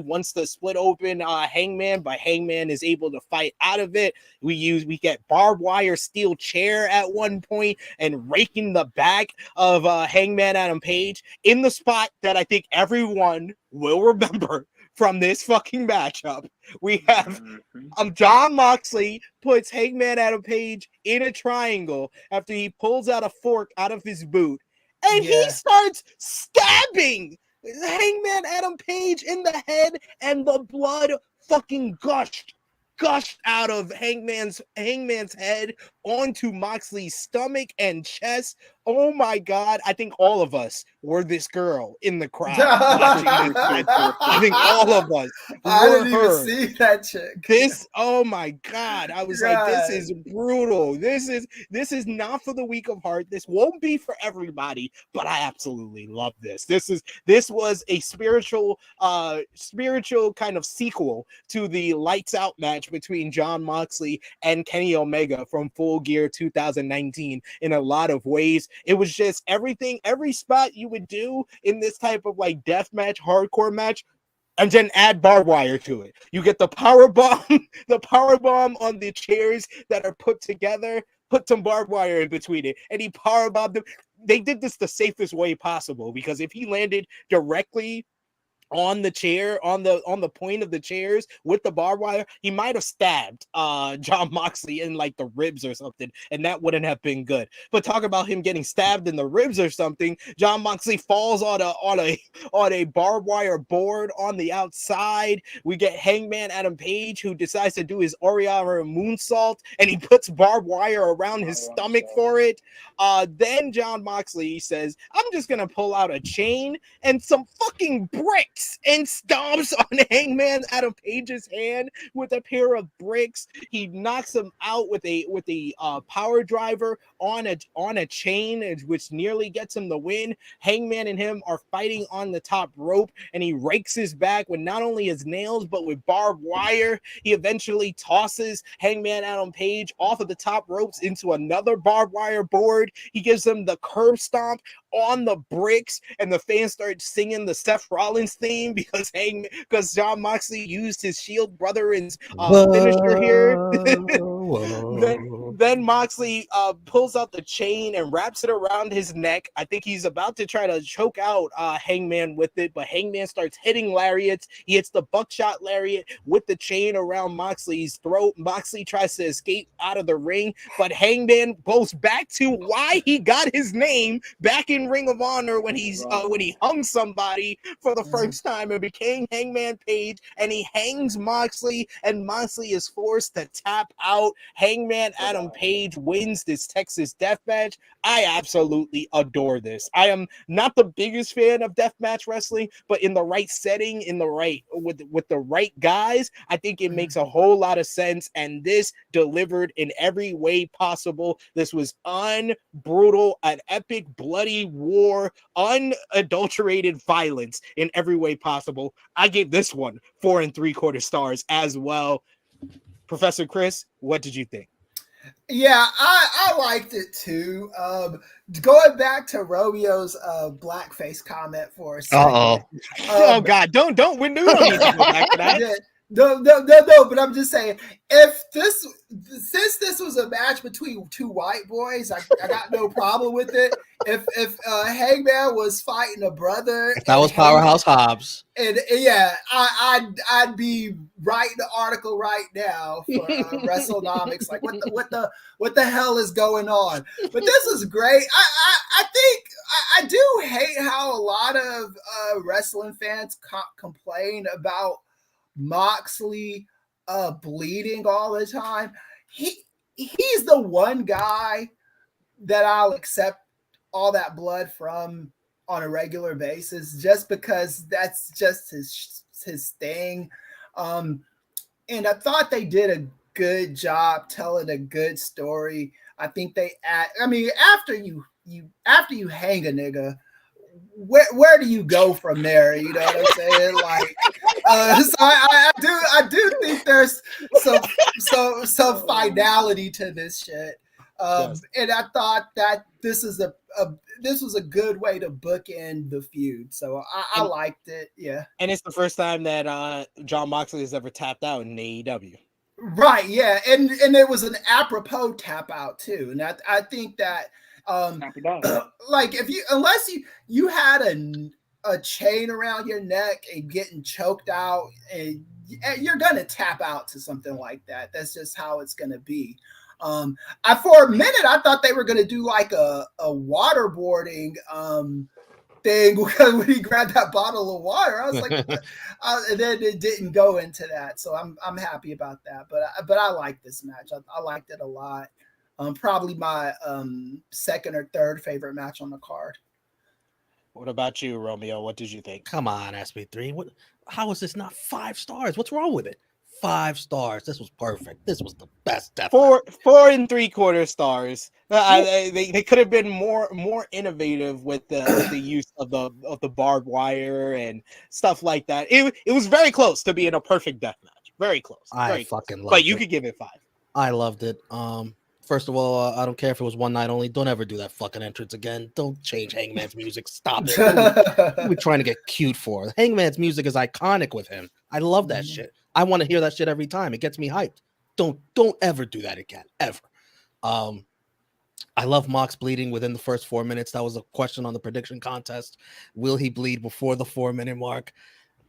wants to split open Hangman, but Hangman is able to fight out of it. We get barbed wire steel chair at one point and raking the back of Hangman Adam Page in the spot that I think everyone will remember from this fucking matchup. We have Jon Moxley puts Hangman Adam Page in a triangle after he pulls out a fork out of his boot, and he starts stabbing Hangman Adam Page in the head, and the blood fucking gushed out of Hangman's head onto Moxley's stomach and chest. Oh my God. I think all of us were this girl in the crowd watching this. I think all of us I didn't her. even see that chick. Oh my God. I was like, this is brutal. This is not for the weak of heart. This won't be for everybody, but I absolutely love this. This was a spiritual kind of sequel to the Lights Out match between Jon Moxley and Kenny Omega from Full Gear 2019 in a lot of ways. It was just everything, every spot you would do in this type of like death match, hardcore match, and then add barbed wire to it. You get the power bomb on the chairs that are put together, put some barbed wire in between it, and he power bombed them. They did this the safest way possible, because if he landed directly on the chair, on the point of the chairs with the barbed wire, he might have stabbed Jon Moxley in like the ribs or something, and that wouldn't have been good. But talk about him getting stabbed in the ribs or something. Jon Moxley falls on a barbed wire board on the outside. We get Hangman Adam Page, who decides to do his Oriara moonsault, and he puts barbed wire around his stomach for it. Then Jon Moxley says, "I'm just gonna pull out a chain and some fucking bricks," and stomps on Hangman Adam Page's hand with a pair of bricks. He knocks him out with a power driver on a chain, which nearly gets him the win. Hangman and him are fighting on the top rope, and he rakes his back with not only his nails but with barbed wire. He eventually tosses Hangman Adam Page off of the top ropes into another barbed wire board. He gives him the curb stomp on the bricks, and the fans start singing the Seth Rollins theme because Jon Moxley used his Shield Brother's finisher here. Then Moxley pulls out the chain and wraps it around his neck. I think he's about to try to choke out Hangman with it, but Hangman starts hitting lariats. He hits the buckshot lariat with the chain around Moxley's throat. Moxley tries to escape out of the ring, but Hangman goes back to why he got his name back in Ring of Honor when he hung somebody for the first time and became Hangman Page, and he hangs Moxley, and Moxley is forced to tap out. Hangman Adam Page wins this Texas death match. I absolutely adore this. I am not the biggest fan of deathmatch wrestling, but in the right setting, with the right guys, I think it makes a whole lot of sense, and this delivered in every way possible. This was unbrutal, an epic bloody war, unadulterated violence in every way possible. I gave this one 4 3/4 stars as well. Professor Kris, what did you think? Yeah, I liked it too. Going back to Romeo's blackface comment for a second. Oh God, don't we don't need to go back to that. No, but I'm just saying, since this was a match between two white boys, I got no problem with it. If Hangman was fighting a brother, if that was Powerhouse Hobbs, and yeah, I'd be writing the article right now for WrestleNomics. Like, what the hell is going on? But this is great. I think I do hate how a lot of wrestling fans complain about Moxley bleeding all the time. He's the one guy that I'll accept all that blood from on a regular basis, just because that's just his thing. And I thought they did a good job telling a good story. I think they after you hang a nigga, where do you go from there? You know what I'm saying? Like, so I do think there's some finality to this shit. Yes. And I thought that this was a good way to bookend the feud. So I liked it. Yeah. And it's the first time that Jon Moxley has ever tapped out in AEW. Right. Yeah. And it was an apropos tap out too. And I think that like unless you had a chain around your neck and getting choked out, and you're gonna tap out to something like that. That's just how it's gonna be. For a minute I thought they were gonna do like a waterboarding thing, because when he grabbed that bottle of water, I was like, and then it didn't go into that. So I'm happy about that. But I like this match. I liked it a lot. Probably my second or third favorite match on the card. What about you, Romeo? What did you think? Come on, SB3. How is this not 5 stars? What's wrong with it? 5 stars. This was perfect. This was the best death. 4 3/4 stars. They could have been more innovative with the use of the barbed wire and stuff like that. It was very close to being a perfect death match. Very close. I fucking loved it. But you could give it 5. I loved it. First of all, I don't care if it was one night only. Don't ever do that fucking entrance again. Don't change Hangman's music. Stop it. What are we trying to get cute for? Hangman's music is iconic with him. I love that shit. I want to hear that shit every time. It gets me hyped. Don't ever do that again. Ever. I love Mox bleeding within the first 4 minutes. That was a question on the prediction contest. Will he bleed before the 4-minute mark?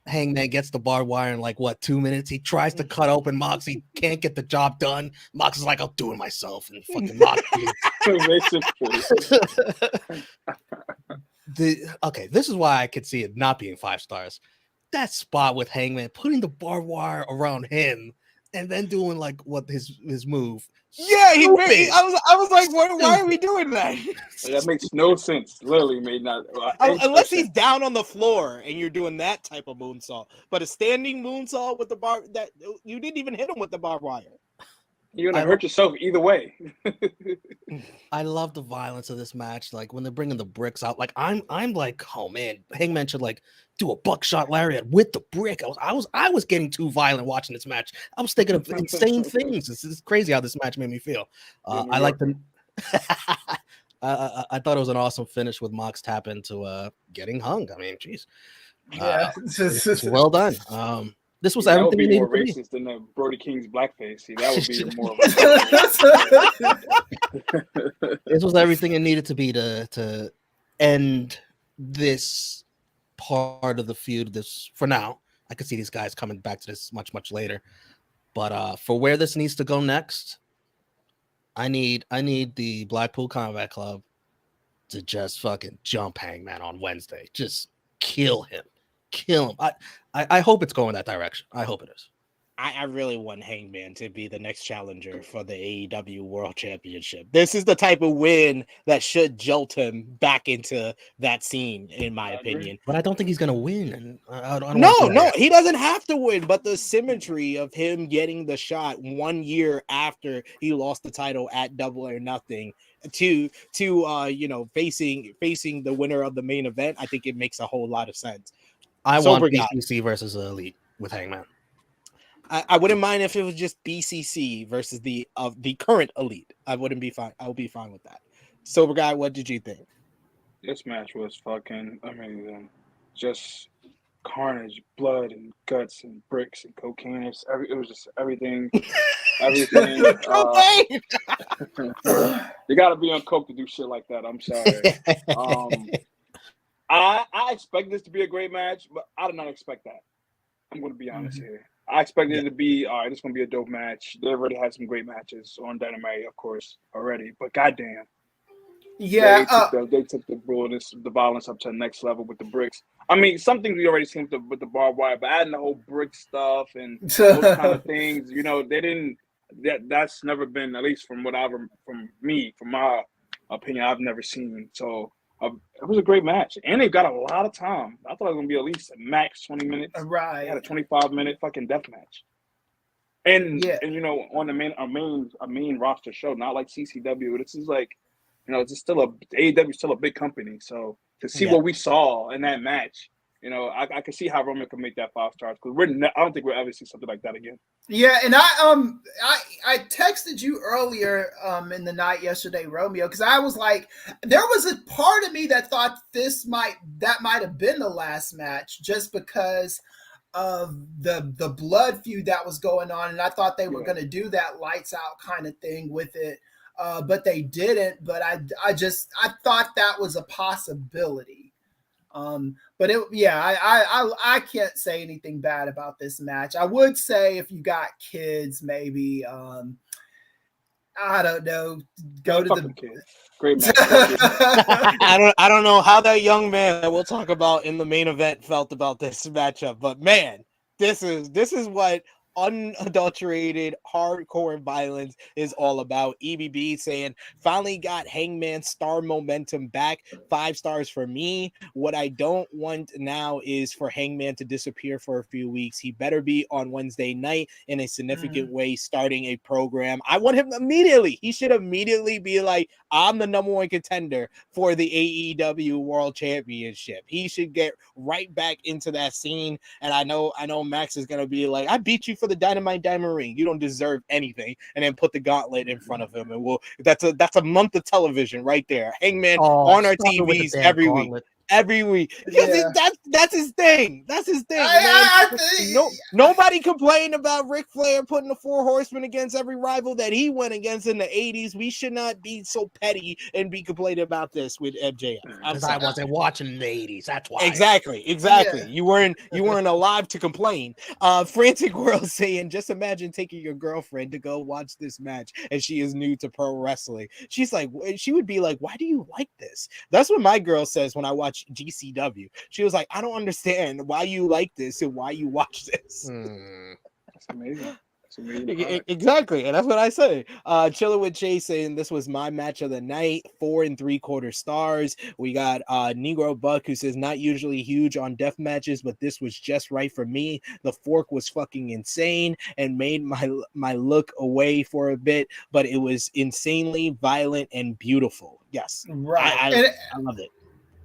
Hangman gets the barbed wire in 2 minutes. He tries to cut open Mox. He can't get the job done. Mox is like, I'll do it myself. And fucking Mox. Okay, this is why I could see it not being 5 stars. That spot with Hangman putting the barbed wire around him and then doing what his move. Yeah, I was like, why are we doing that? That makes no sense. Literally made not unless he's down on the floor and you're doing that type of moonsault. But a standing moonsault with the bar, that you didn't even hit him with the barbed wire. You're gonna hurt yourself either way. I love the violence of this match. Like when they're bringing the bricks out, I'm like, oh man, Hangman should do a buckshot lariat with the brick. I was getting too violent watching this match. I was thinking of insane things. This is crazy how this match made me feel. I like the. I thought it was an awesome finish with Mox tap into getting hung. I mean, jeez. It's well done. This was everything you needed more racist than Brody King's blackface. See, that would be more. This was everything it needed to be to end this part of the feud. This for now. I could see these guys coming back to this much later, but for where this needs to go next, I need the Blackpool Combat Club to just fucking jump Hangman on Wednesday. Just kill him. I hope it's going that direction. I hope it is. I really want Hangman to be the next challenger for the AEW World Championship. This is the type of win that should jolt him back into that scene, in my opinion. But I don't think he's going to win. And I don't no, he doesn't have to win. But the symmetry of him getting the shot 1 year after he lost the title at Double or Nothing to facing the winner of the main event, I think it makes a whole lot of sense. I want BCC versus Elite with Hangman. I wouldn't mind if it was just BCC versus the current Elite. I wouldn't be fine. I would be fine with that. Sober Guy, what did you think? This match was fucking amazing. Just carnage, blood and guts and bricks and cocaine. It was just everything. Everything. You got to be on coke to do shit like that. I'm sorry. I expect this to be a great match, but I did not expect that. I'm going to be honest here. I expected it to be, all right, it's going to be a dope match. They already had some great matches on Dynamite, of course, already. But goddamn. Yeah. They took the violence up to the next level with the bricks. I mean, some things we already seen with the barbed wire, but adding the whole brick stuff and those kind of things, they didn't, that's never been, at least from my opinion, I've never seen. So, it was a great match, and they got a lot of time. I thought it was gonna be at least a max 20 minutes. Right, they had a 25-minute fucking death match. And you know, on a main roster show, not like CCW. This is like, you know, it's still AEW is still a big company. So to see what we saw in that match, you know, I can see how Romeo can make that 5 stars, because I don't think we'll ever see something like that again. Yeah, and I texted you earlier in the night yesterday, Romeo, because I was like, there was a part of me that thought that might have been the last match, just because of the blood feud that was going on, and I thought they were going to do that lights out kind of thing with it, but they didn't. But I thought that was a possibility. But I can't say anything bad about this match. I would say if you got kids, maybe I don't know, go to the kids. Great match. I don't know how that young man that we'll talk about in the main event felt about this matchup, but man, this is what unadulterated hardcore violence is all about. EBB saying finally got Hangman star momentum back, 5 stars for me. What I don't want now is for Hangman to disappear for a few weeks. He better be on Wednesday night in a significant way, starting a program. I want him immediately. He should immediately be like, I'm the #1 contender for the AEW World Championship. He should get right back into that scene. And I know Max is gonna be like, I beat you for the Dynamite Diamond Ring. You don't deserve anything. And then put the gauntlet in front of him, and that's a month of television right there. Hangman on our TVs every week. Every week, because that's his thing. That's his thing. Nobody complained about Ric Flair putting the 4 Horsemen against every rival that he went against in the 80s. We should not be so petty and be complaining about this with MJF. Because I wasn't watching in the 80s. That's why. Exactly. Yeah. You weren't alive to complain. Frantic World saying, just imagine taking your girlfriend to go watch this match, and she is new to pro wrestling. She would be like, why do you like this? That's what my girl says when I watch GCW. She was like, I don't understand why you like this and why you watch this. That's amazing. Exactly, and that's what I say. Chilling with Chase saying this was my match of the night, 4 3/4 stars. We got Negro Buck who says not usually huge on death matches, but this was just right for me. The fork was fucking insane and made my look away for a bit, but it was insanely violent and beautiful. Yes, right. I loved it.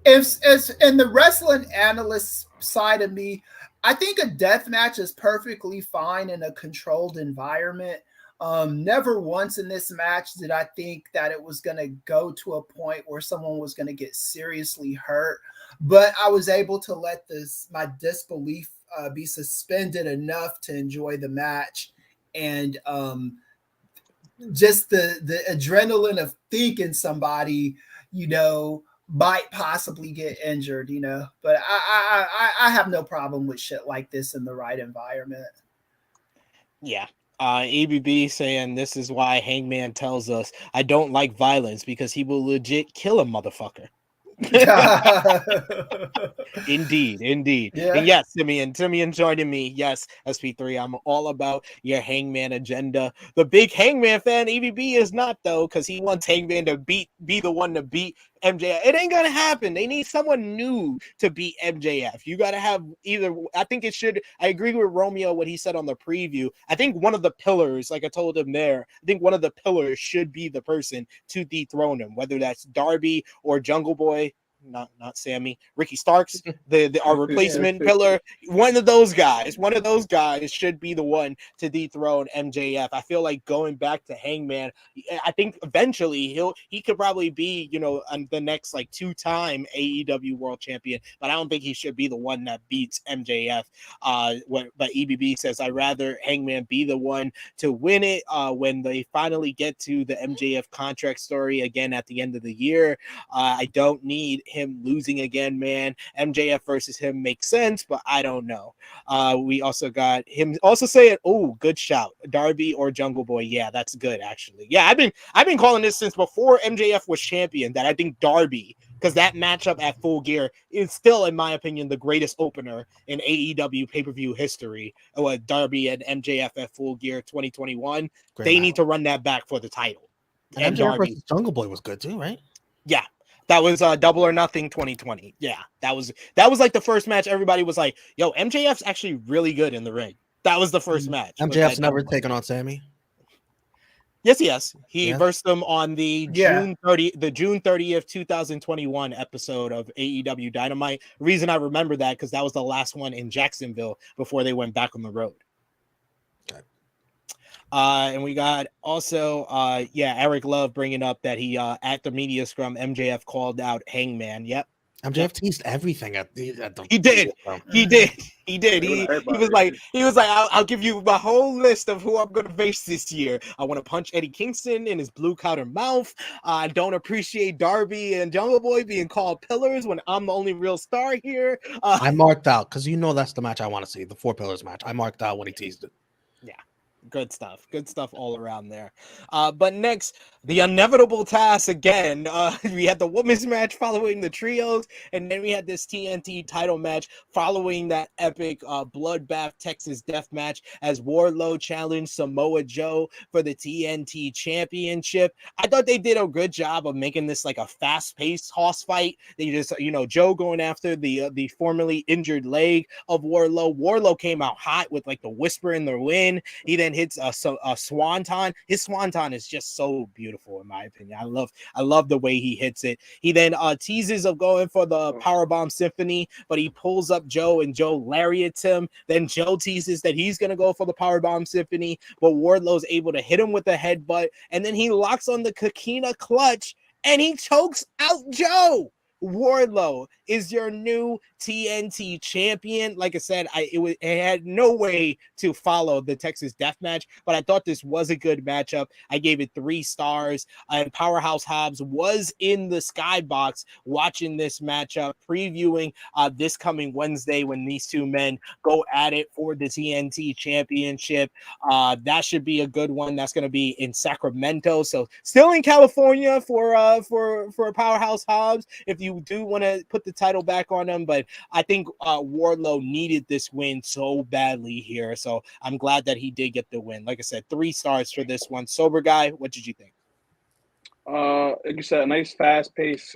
As in the wrestling analyst side of me, I think a death match is perfectly fine in a controlled environment. Never once in this match did I think that it was going to go to a point where someone was going to get seriously hurt, but I was able to let my disbelief be suspended enough to enjoy the match. And just the adrenaline of thinking somebody, might possibly get injured, but I have no problem with shit like this in the right environment. Yeah. ABB saying this is why Hangman tells us I don't like violence, because he will legit kill a motherfucker. Indeed. Yeah. And yes, Simeon joining me. Yes, SP3, I'm all about your Hangman agenda. The big Hangman fan EVB is not, though, because he wants Hangman to be the one to beat MJF. It ain't gonna happen. They need someone new to beat MJF. You gotta have either. I agree with Romeo what he said on the preview. I think one of the pillars, like I told him there, I think one of the pillars should be the person to dethrone him, whether that's Darby or Jungle Boy. Not Sammy, Ricky Starks, our replacement pillar. One of those guys should be the one to dethrone MJF. I feel like going back to Hangman, I think eventually he could probably be, the next 2-time AEW World Champion, but I don't think he should be the one that beats MJF. But EBB says I'd rather Hangman be the one to win it when they finally get to the MJF contract story again at the end of the year. I don't need him losing again, man. MJF versus him makes sense, but I don't know. We also got him also saying, "Oh, good shout, Darby or Jungle Boy." Yeah, that's good actually. Yeah, I've been calling this since before MJF was champion that I think Darby, because that matchup at Full Gear is still, in my opinion, the greatest opener in AEW pay-per-view history. Darby and MJF at Full Gear 2021. They need to run that back for the title. And MJF Darby versus Jungle Boy was good too, right? Yeah. That was Double or Nothing 2020. Yeah, that was like the first match. Everybody was like, "Yo, MJF's actually really good in the ring." That was the first match. MJF's never taken on Sammy. Yes, yes. He Yeah. versed them on the June 30th, 2021 episode of AEW Dynamite. Reason I remember that because that was the last one in Jacksonville before they went back on the road. Okay. And we got also, Eric Love bringing up that he at the media scrum, MJF called out Hangman. Yep. MJF teased everything at the He did. He was like, I'll give you my whole list of who I'm gonna face this year. I want to punch Eddie Kingston in his blue collar mouth. I don't appreciate Darby and Jungle Boy being called pillars when I'm the only real star here. I marked out because that's the match I want to see, the 4 Pillars match. I marked out when he teased it. Yeah. Good stuff all around there. But next, the inevitable task again. We had the women's match following the trios, and then we had this TNT title match following that epic bloodbath Texas death match as Wardlow challenged Samoa Joe for the TNT championship. I thought they did a good job of making this like a fast-paced hoss fight. They just, Joe going after the formerly injured leg of Wardlow. Wardlow came out hot with like the whisper in the wind. He then hits a swanton. His swanton is just so beautiful in my opinion. I love the way he hits it. He then teases of going for the Powerbomb Symphony, but he pulls up Joe and Joe lariats him. Then Joe teases that he's gonna go for the Powerbomb Symphony, but Wardlow's able to hit him with a headbutt, and then he locks on the Kakina clutch and he chokes out Joe. Wardlow is your new TNT champion. Like I said, it had no way to follow the Texas Death Match, but I thought this was a good matchup. I gave it 3 stars. And Powerhouse Hobbs was in the skybox watching this matchup, previewing this coming Wednesday when these two men go at it for the TNT championship. That should be a good one. That's going to be in Sacramento, so still in California for Powerhouse Hobbs if you do want to put the title back on him. But I think Wardlow needed this win so badly here, so I'm glad that he did get the win. Like I said, 3 stars for this one. Sober guy, what did you think? Like you said, a nice fast-paced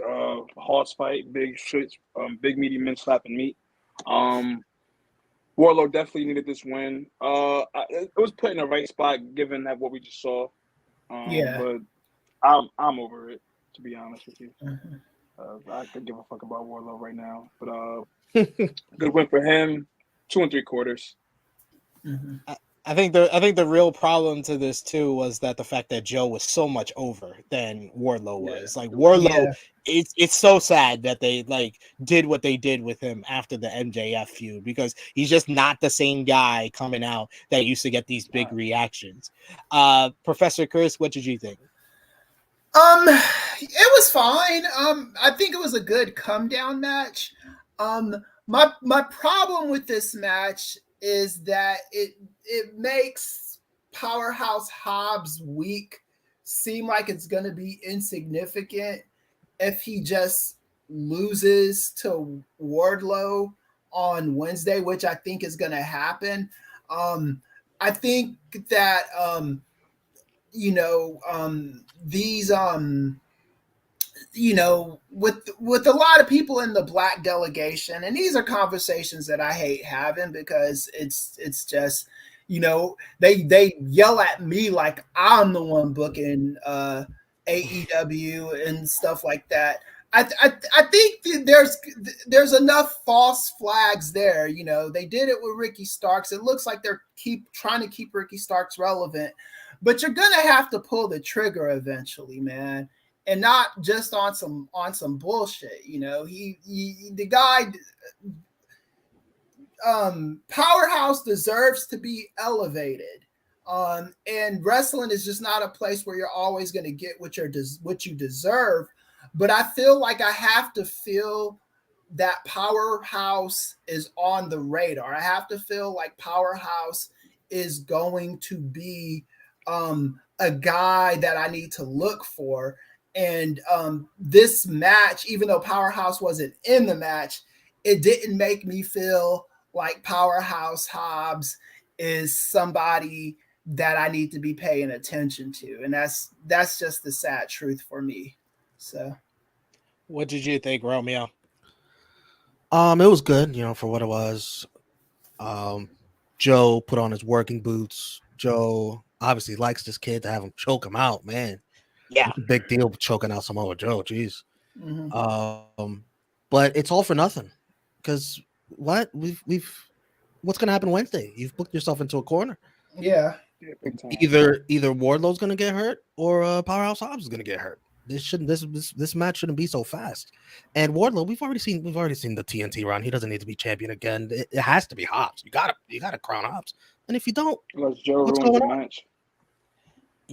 horse fight, big shits, big meaty men slapping meat. Wardlow definitely needed this win. It was put in the right spot given that what we just saw. But I'm over it, to be honest with you. Mm-hmm. I could give a fuck about Wardlow right now, but good win for him. 2 3/4. Mm-hmm. I think the real problem to this too was that the fact that Joe was so much over than Wardlow was. Like Wardlow, it's so sad that they like did what they did with him after the MJF feud, because he's just not the same guy coming out that used to get these big reactions. Professor Kris, what did you think? It was fine. I think it was a good come down match. My problem with this match is that it makes Powerhouse Hobbs' week seem like it's going to be insignificant if he just loses to Wardlow on Wednesday, which I think is going to happen. I think that these with a lot of people in the black delegation, and these are conversations that I hate having because it's just, they yell at me like I'm the one booking AEW and stuff like that. I think there's enough false flags there. They did it with Ricky Starks. It looks like they're trying to keep Ricky Starks relevant, but you're gonna have to pull the trigger eventually, man. And not just on some bullshit, the guy, Powerhouse deserves to be elevated, and wrestling is just not a place where you're always going to get what you deserve. But I feel like I have to feel that Powerhouse is on the radar. I have to feel like Powerhouse is going to be a guy that I need to look for. And this match, even though Powerhouse wasn't in the match, it didn't make me feel like Powerhouse Hobbs is somebody that I need to be paying attention to. And that's just the sad truth for me. So what did you think, Romeo? It was good, for what it was. Joe put on his working boots. Joe obviously likes this kid to have him choke him out, man. Yeah. It's a big deal choking out Samoa Joe. Jeez. Mm-hmm. But it's all for nothing because we've what's gonna happen Wednesday? You've booked yourself into a corner. Yeah. Either Wardlow's gonna get hurt or Powerhouse Hobbs is gonna get hurt. This match shouldn't be so fast. And Wardlow, we've already seen the TNT run. He doesn't need to be champion again. It has to be Hobbs. You gotta crown Hobbs. And if you don't, unless Joe what's ruins going the on? match.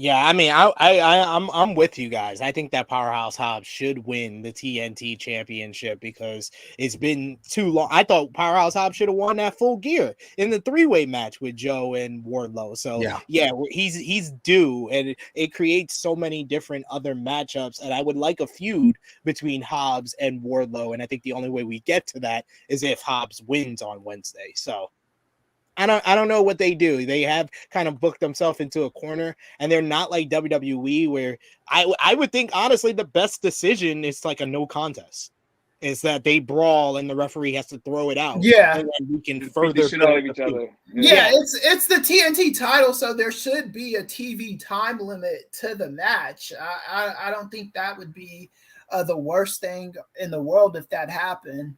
Yeah, I mean, I'm with you guys. I think that Powerhouse Hobbs should win the TNT championship because it's been too long. I thought Powerhouse Hobbs should have won that Full Gear in the 3-way match with Joe and Wardlow. So yeah, he's due, and it creates so many different other matchups. And I would like a feud between Hobbs and Wardlow, and I think the only way we get to that is if Hobbs wins on Wednesday. So I don't know what they do. They have kind of booked themselves into a corner, and they're not like WWE where I would think honestly the best decision is like a no contest. Is that they brawl and the referee has to throw it out. Yeah. And then we can Beat further the shit out of each other. Yeah, it's the TNT title, so there should be a TV time limit to the match. I don't think that would be the worst thing in the world if that happened.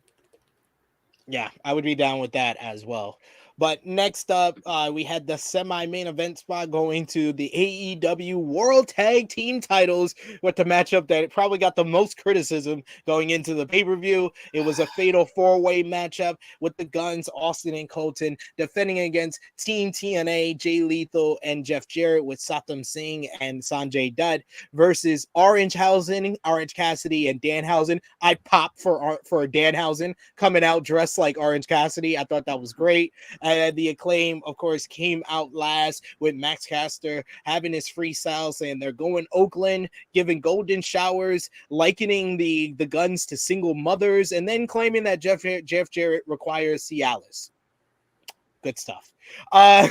Yeah, I would be down with that as well. But next up, we had the semi-main event spot going to the AEW World Tag Team titles with the matchup that probably got the most criticism going into the pay-per-view. It was a fatal 4-way matchup with the Guns, Austin and Colton, defending against Team TNA, Jay Lethal and Jeff Jarrett with Satam Singh and Sanjay Dutt versus Orange Cassidy and Danhausen. I popped for Danhausen coming out dressed like Orange Cassidy. I thought that was great. The Acclaim, of course, came out last with Max Caster having his freestyle saying they're going Oakland, giving golden showers, likening the Guns to single mothers, and then claiming that Jeff Jarrett requires Cialis. Good stuff. I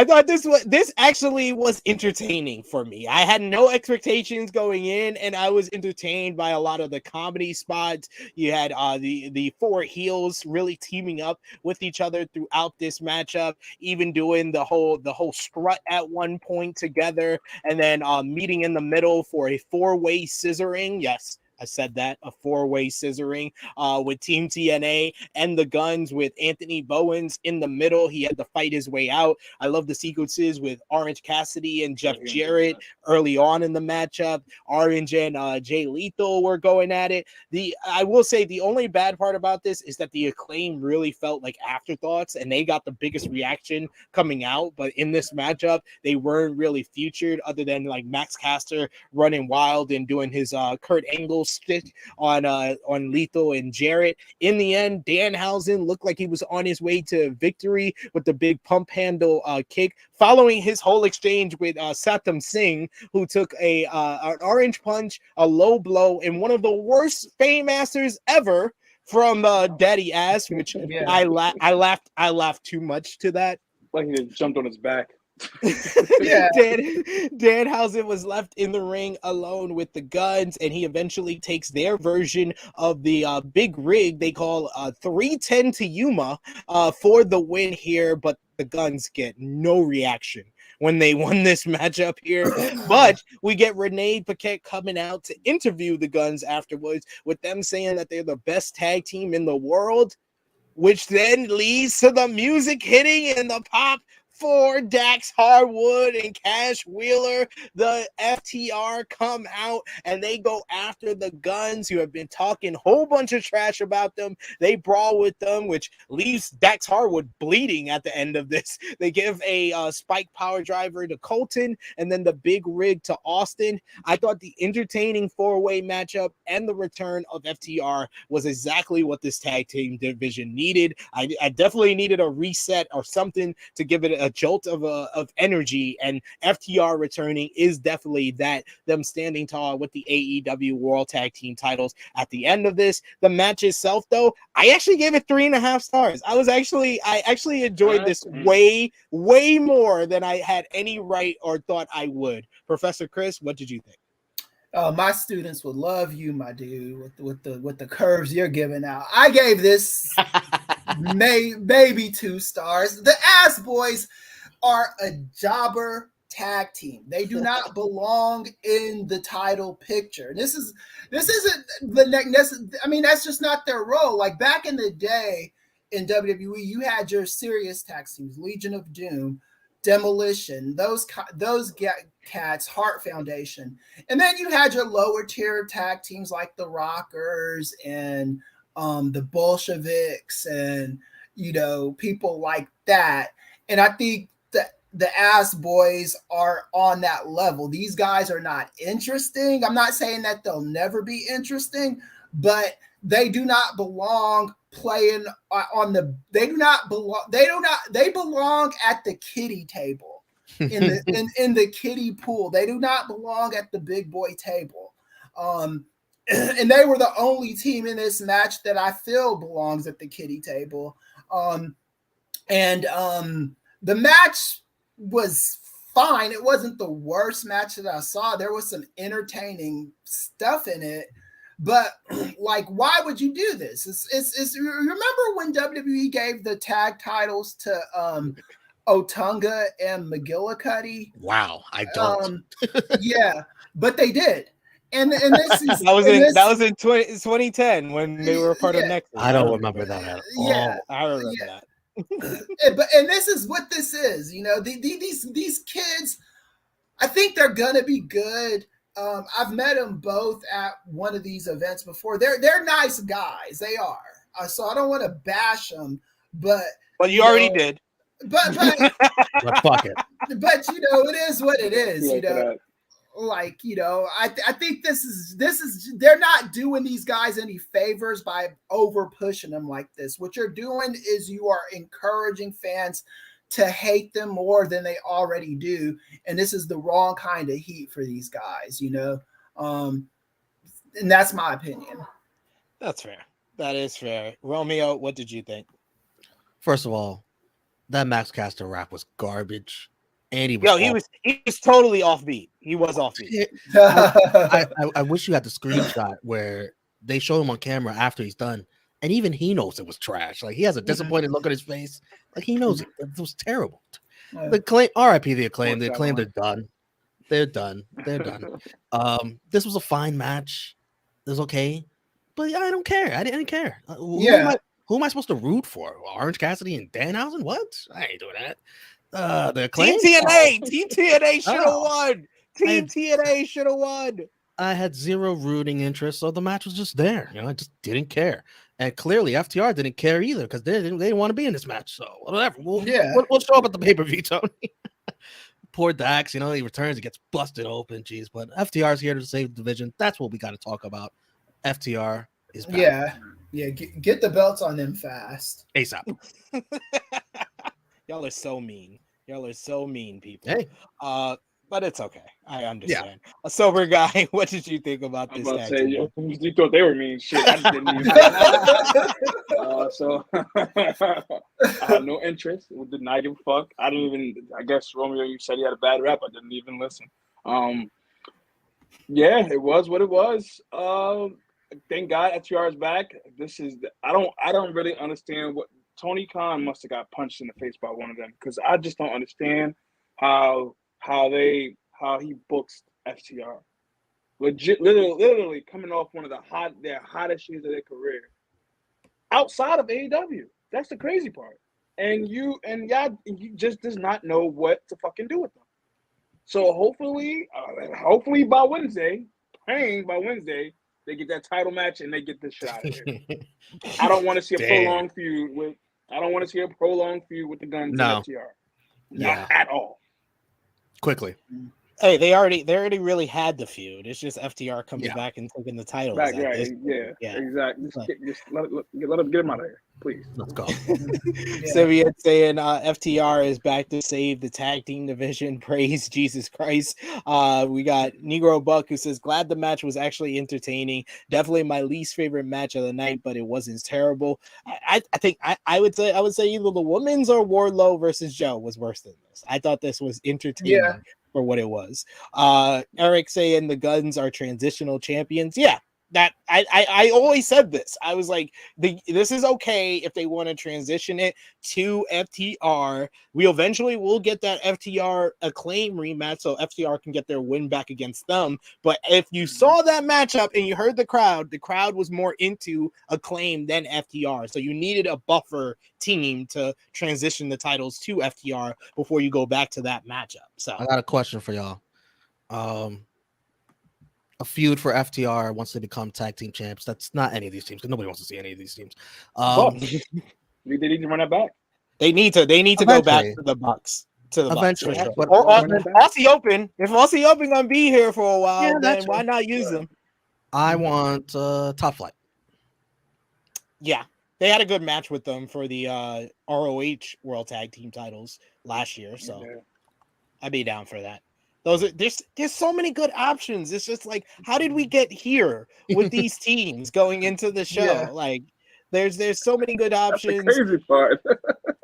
thought this actually was entertaining for me. I had no expectations going in, and I was entertained by a lot of the comedy spots. You had the 4 heels really teaming up with each other throughout this matchup, even doing the whole strut at one point together, and then meeting in the middle for a 4-way scissoring. Yes, I said that, a 4-way scissoring with Team TNA and the Guns with Anthony Bowens in the middle. He had to fight his way out. I love the sequences with Orange Cassidy and Jeff Jarrett early on in the matchup. Orange and Jay Lethal were going at it. I will say the only bad part about this is that the Acclaim really felt like afterthoughts, and they got the biggest reaction coming out. But in this matchup, they weren't really featured other than like Max Caster running wild and doing his Kurt Angle stick on Lethal and Jarrett. In the end, Danhausen looked like he was on his way to victory with the big pump handle kick, following his whole exchange with Satam Singh, who took an orange punch, a low blow, and one of the worst Fame Masters ever from Daddy Ass, which I laughed too much to that. Like he just jumped on his back. Yeah. Danhausen was left in the ring alone with the Guns, and he eventually takes their version of the big rig they call 310 to Yuma for the win here, but the Guns get no reaction when they won this matchup here. But we get Renee Paquette coming out to interview the Guns afterwards, with them saying that they're the best tag team in the world, which then leads to the music hitting and the pop for Dax Harwood and Cash Wheeler. The FTR come out and they go after the Guns, who have been talking a whole bunch of trash about them. They brawl with them, which leaves Dax Harwood bleeding at the end of this. They give a spike power driver to Colton and then the big rig to Austin. I thought the entertaining 4-way matchup and the return of FTR was exactly what this tag team division needed. I definitely needed a reset or something to give it a jolt of energy, and FTR returning is definitely that, them standing tall with the AEW World Tag Team titles at the end of this. The match itself, though, I actually gave it 3.5 stars. I actually enjoyed this way more than I had any right or thought I would. Professor Kris, what did you think? My students would love you, my dude, with the curves you're giving out. I gave this maybe 2 stars. The Ass Boys are a jobber tag team. They do not belong in the title picture. This isn't the I mean, that's just not their role. Like back in the day in WWE, you had your serious tag teams, Legion of Doom, Demolition, those cats, Heart Foundation, and then you had your lower tier tag teams like the Rockers and the Bolsheviks and people like that. And I think the Ass Boys are on that level. These guys are not interesting. I'm not saying that they'll never be interesting, but they do not belong playing on the. They belong at the kiddie table in the kiddie pool. They do not belong at the big boy table. And they were the only team in this match that I feel belongs at the kiddie table. The match was fine. It wasn't the worst match that I saw. There was some entertaining stuff in it, but like, why would you do this? It's remember when WWE gave the tag titles to Otunga and McGillicuddy? Wow, I don't. Yeah, but they did. And this is that was in 2010 when they were part of Nexus. I don't remember that at all. Yeah, I remember that. and this is what this is, these kids, I think they're gonna be good. I've met them both at one of these events before. They're nice guys, they are. So I don't want to bash them, but you already did. But fuck it. But it is what it is. I think this is they're not doing these guys any favors by over pushing them like this. What you're doing is you are encouraging fans to hate them more than they already do, and this is the wrong kind of heat for these guys, and that's my opinion. That's fair. That is fair. Romeo, what did you think? First of all, that Max Caster rap was garbage. And he was totally offbeat. He was offbeat. I wish you had the screenshot where they show him on camera after he's done, and even he knows it was trash. Like, he has a disappointed look on his face. Like, he knows it was terrible. The claim, RIP the Acclaim. The Acclaim, they're done. They're done. This was a fine match. It was okay, but I don't care. I didn't care. Who am I supposed to root for? Orange Cassidy and Danhausen? What? I ain't doing that. The Acclaim? Team TNA should have won. TNA should have won. I had zero rooting interest, so the match was just there. I just didn't care, and clearly FTR didn't care either because they didn't want to be in this match. So whatever. We'll show up at the pay-per-view, Tony. Poor Dax, he returns, he gets busted open. Jeez, but FTR's here to save the division. That's what we got to talk about. FTR is back. Yeah. Get the belts on them fast. ASAP. Y'all are so mean. People. Hey. But it's okay. I understand. Yeah. A sober guy, what did you think about this? You thought they were mean. Shit, I didn't even. So I had no interest. Did not give a fuck. I didn't even. I guess Romeo, you said he had a bad rap. I didn't even listen. Yeah, it was what it was. Thank God FTR is back. I don't really understand what. Tony Khan must have got punched in the face by one of them, because I just don't understand how he books FTR. Literally coming off one of their hottest years of their career outside of AEW. That's the crazy part. And you just does not know what to fucking do with them. So hopefully by Wednesday, praying by Wednesday, they get that title match and they get this shit out of here. I don't want to see a prolonged feud with. I don't want to see a prolonged feud with the Guns and FTR. Not at all. Quickly. Hey, they already really had the feud. It's just FTR coming back and taking the titles. Right, exactly. Just let them get him out of here, please. Let's go. Simeon saying FTR is back to save the tag team division. Praise Jesus Christ. We got Negro Buck who says, glad the match was actually entertaining. Definitely my least favorite match of the night, but it wasn't terrible. I think I would say either the women's or Wardlow versus Joe was worse than this. I thought this was entertaining for what it was. Eric saying the Guns are transitional champions. Yeah, that I always said this. I was like, this is okay if they want to transition it to FTR. We eventually will get that FTR Acclaim rematch so FTR can get their win back against them. But if you saw that matchup and you heard the crowd was more into Acclaim than FTR. So you needed a buffer team to transition the titles to FTR before you go back to that matchup. So I got a question for y'all. A feud for FTR once they become tag team champs. That's not any of these teams because nobody wants to see any of these teams. They need to run it back. They need to go back to the Bucks. To the eventually, Bucks, but or Aussie Open. If Aussie Open gonna be here for a while, then why not use them? I want Top Flight. Yeah, they had a good match with them for the ROH World Tag Team titles last year, so I'd be down for that. There's so many good options. It's just like, how did we get here with these teams going into the show? Yeah. Like, there's so many good options. That's the crazy part.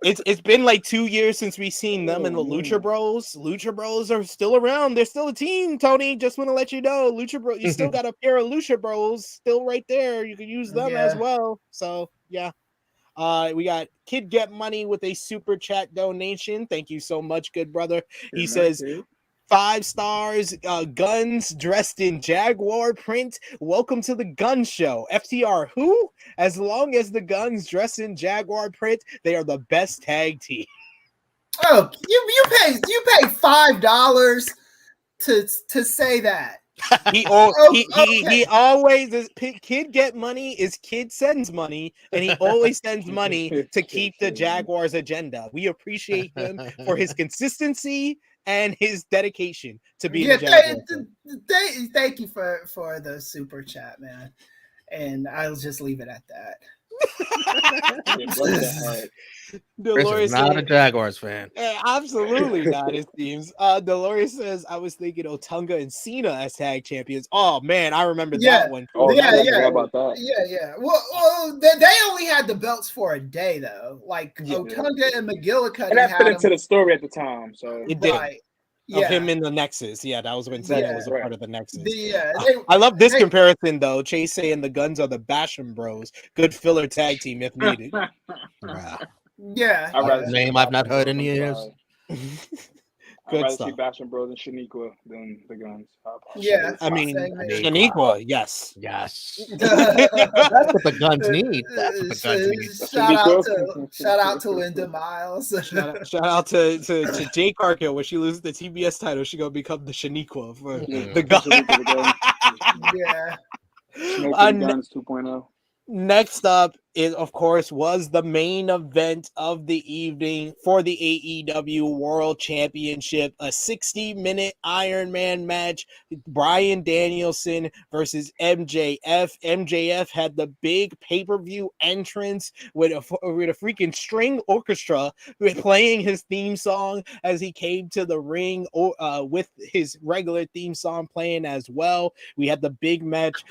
It's been like 2 years since we've seen them and the Lucha Bros. Lucha Bros are still around. They're still a team, Tony. Just want to let you know, Lucha Bros. You still got a pair of Lucha Bros still right there. You can use them as well. So yeah. We got Kid Get Money with a super chat donation. Thank you so much, good brother. He says, 5 stars, guns dressed in Jaguar print. Welcome to the gun show. FTR, who? As long as the guns dress in Jaguar print, they are the best tag team. Oh, you pay $5 to say that. He always is. Kid Get Money is Kid Sends Money, and he always sends money to keep the Jaguars agenda. We appreciate him for his consistency and his dedication to being a Jaguar. Thank you for the super chat, man. And I'll just leave it at that. Dolores is not a Jaguars fan. Absolutely not, it seems. Dolores says, I was thinking Otunga and Cena as tag champions. Oh man, I remember that one. Oh yeah. About that. Yeah. Well, they only had the belts for a day though. Like Otunga and McGillicuddy, and that fit into the story at the time. So it did. Right. Of him in the Nexus. Yeah, that was when Cena was a part of the Nexus. I love this comparison, though. Chase saying the guns are the Basham Bros. Good filler tag team if needed. Yeah. A name I've not heard in years. Good stuff. I'd rather see Basham Bros and Shaniqua than the guns. Yeah. I mean, Shaniqua, yes. That's what the guns need. That's what the guns need. Shout out to Linda Miles. Shout out to Jay Cargill. When she loses the TBS title, she's going to become the Shaniqua for the gun. Yeah. Smoking Guns 2.0. Next up is, of course, was the main event of the evening for the AEW World Championship, a 60-minute Iron Man match. Bryan Danielson versus MJF. MJF had the big pay-per-view entrance with a freaking string orchestra playing his theme song as he came to the ring with his regular theme song playing as well. We had the big match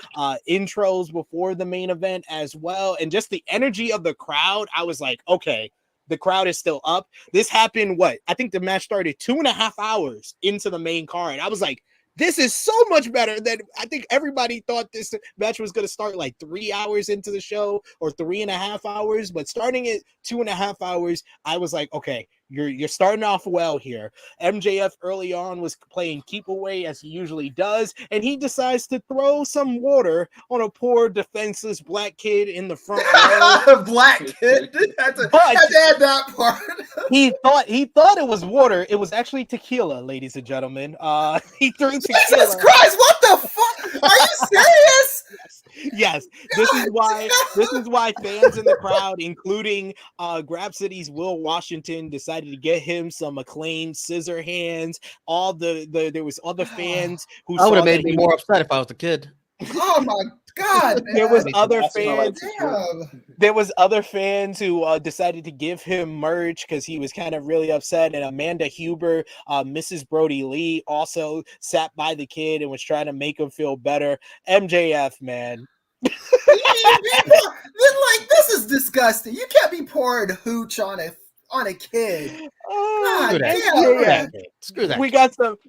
intros before the main event as well, and just the energy of the crowd, I was like, okay, the crowd is still up. This happened, I think the match started 2.5 hours into the main card. I was like, this is so much better than I think everybody thought this match was going to start like 3 hours into the show or 3.5 hours, but starting at 2.5 hours, I was like, okay, you're starting off well here. MJF early on was playing keep away as he usually does, and he decides to throw some water on a poor defenseless black kid in the front row. Black kid. Had to add that part. he thought it was water. It was actually tequila, ladies and gentlemen. He threw tequila. Jesus Christ! What the fuck? Are you serious? Yes. This is why fans in the crowd, including Grapsity's Will Washington, decided to get him some Acclaimed scissor hands. There was other fans who I would have made me more upset if I was the kid. Oh my God! Man. There was other fans who decided to give him merch because he was kind of really upset. And Amanda Huber, Mrs. Brody Lee, also sat by the kid and was trying to make him feel better. MJF, man. Like, this is disgusting. You can't be pouring hooch on a on a kid. Oh, Screw that.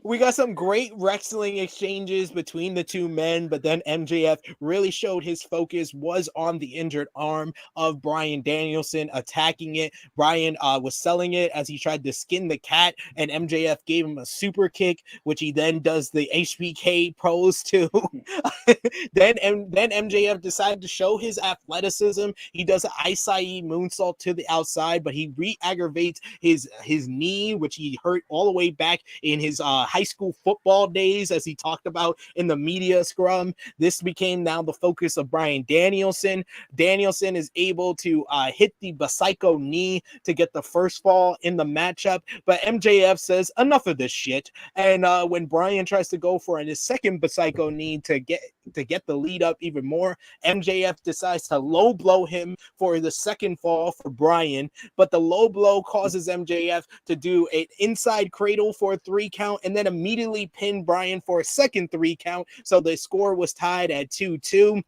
We got some great wrestling exchanges between the two men, but then MJF really showed his focus was on the injured arm of Bryan Danielson, attacking it. Bryan was selling it as he tried to skin the cat, and MJF gave him a super kick, which he then does the HBK pose to. then MJF decided to show his athleticism. He does an Isai moonsault to the outside, but he re-aggravates his knee, which he hurt all the way back in his high school football days, as he talked about in the media scrum. This became now the focus of Bryan Danielson. Danielson is able to hit the Psycho knee to get the first fall in the matchup, but MJF says enough of this shit. And when Bryan tries to go for his second Psycho knee to get the lead up even more, MJF decides to low blow him for the second fall for Bryan, but the low blow causes MJF to do an inside cradle for a 3 count and then immediately pin Bryan for a second 3 count. So the score was tied at 2-2.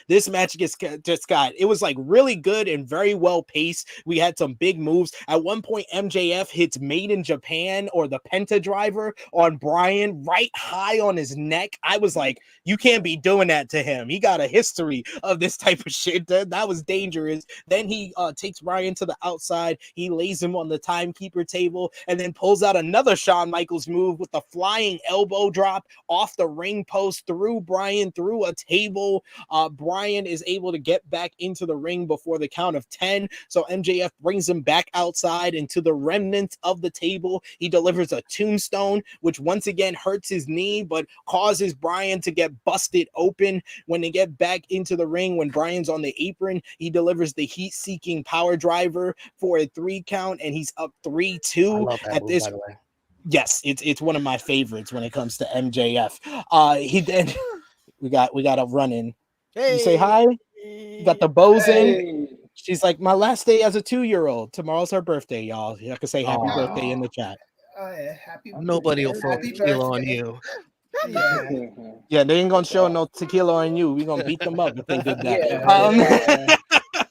This match it was like really good and very well paced. We had some big moves. At one point, MJF hits Made in Japan or the Penta Driver on Bryan right high on his neck. I was like, you can't be doing that to him. He got a history of this type of shit. That was dangerous. Then he takes Bryan to the outside. He lays him on the timekeeper table and then pulls out another Shawn Michaels move with the flying elbow drop off the ring post through Bryan through a table. Bryan is able to get back into the ring before the count of 10. So MJF brings him back outside into the remnants of the table. He delivers a tombstone, which once again hurts his knee, but causes Bryan to get busted open. When they get back into the ring, when Bryan's on the apron, he delivers the heat-seeking power driver for a 3 count, and he's up 3-2 at this. Yes, it's one of my favorites when it comes to MJF. He then we got a run in. Hey, you say hi. You got the bows in. She's like, my last day as a 2-year-old. Tomorrow's her birthday, y'all. I can say happy birthday in the chat. Yeah, happy Nobody will throw tequila on you. Yeah, they ain't gonna show no tequila on you. We're gonna beat them up if they did that.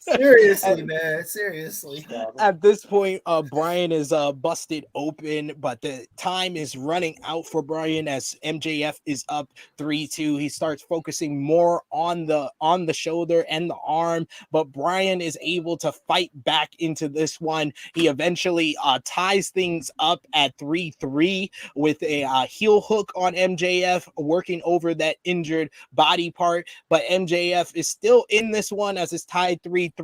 Seriously, man. Seriously. At this point, Bryan is busted open, but the time is running out for Bryan as MJF is up 3-2. He starts focusing more on the shoulder and the arm, but Bryan is able to fight back into this one. He eventually ties things up at 3-3 with a heel hook on MJF, working over that injured body part. But MJF is still in this one as it's tied 3-3.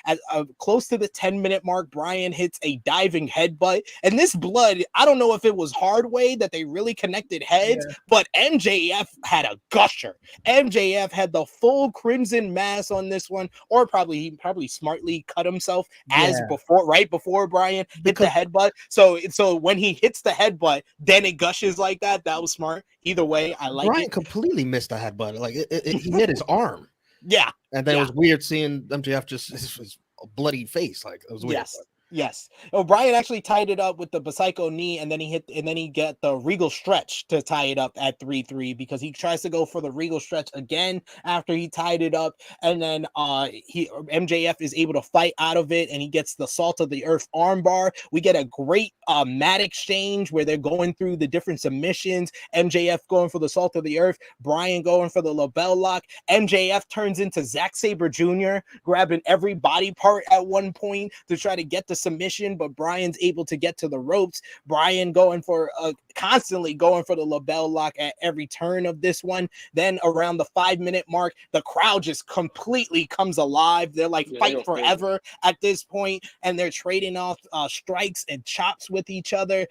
At close to the 10-minute mark, Bryan hits a diving headbutt, and this blood, I don't know if it was hard way that they really connected heads, but MJF had a gusher. MJF had the full crimson mass on this one, or he probably smartly cut himself right before Bryan hit the headbutt. So when he hits the headbutt, then it gushes like that. That was smart. Either way, I like Bryan it. completely missed the headbutt. Like he hit his arm. Yeah. And then it was weird seeing MJF just his bloody face. Like it was weird. Yes. Oh, Bryan actually tied it up with the Psycho knee, and then he got the Regal stretch to tie it up at 3-3 because he tries to go for the Regal stretch again after he tied it up, and then MJF is able to fight out of it, and he gets the Salt of the Earth armbar. We get a great mat exchange where they're going through the different submissions. MJF going for the Salt of the Earth, Bryan going for the label lock. MJF turns into Zack Sabre Jr., grabbing every body part at one point to try to get the submission, but Bryan's able to get to the ropes. Bryan constantly going for the label lock at every turn of this one. Then around the 5-minute mark, the crowd just completely comes alive. They're like fight forever at this point, and they're trading off strikes and chops with each other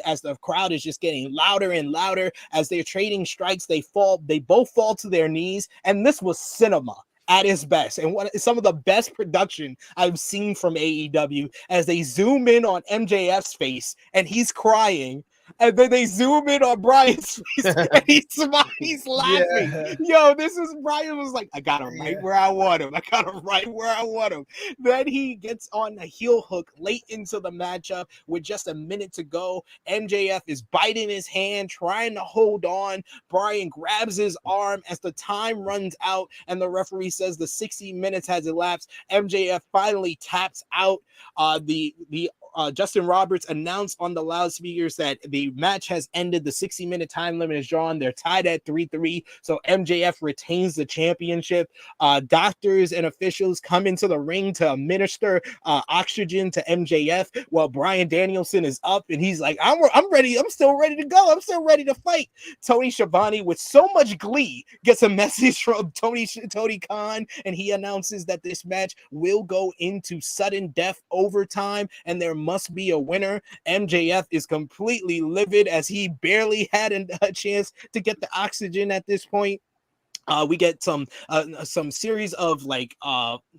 as the crowd is just getting louder and louder. As they're trading strikes, they both fall to their knees, and this was cinema at its best, and some of the best production I've seen from AEW as they zoom in on MJF's face and he's crying And then they zoom in on Bryan's face and he's laughing. Yeah. Yo, Bryan was like, I got him right where I want him. Then he gets on the heel hook late into the matchup with just a minute to go. MJF is biting his hand, trying to hold on. Bryan grabs his arm as the time runs out and the referee says the 60 minutes has elapsed. MJF finally taps out. Justin Roberts announced on the loudspeakers that the match has ended. The 60-minute time limit is drawn. They're tied at 3-3. So MJF retains the championship. Doctors and officials come into the ring to administer oxygen to MJF while Bryan Danielson is up and he's like, I'm ready. I'm still ready to go. I'm still ready to fight. Tony Schiavone, with so much glee, gets a message from Tony Khan, and he announces that this match will go into sudden death overtime and there must be a winner. MJF is completely livid as he barely had a chance to get the oxygen at this point. We get some series of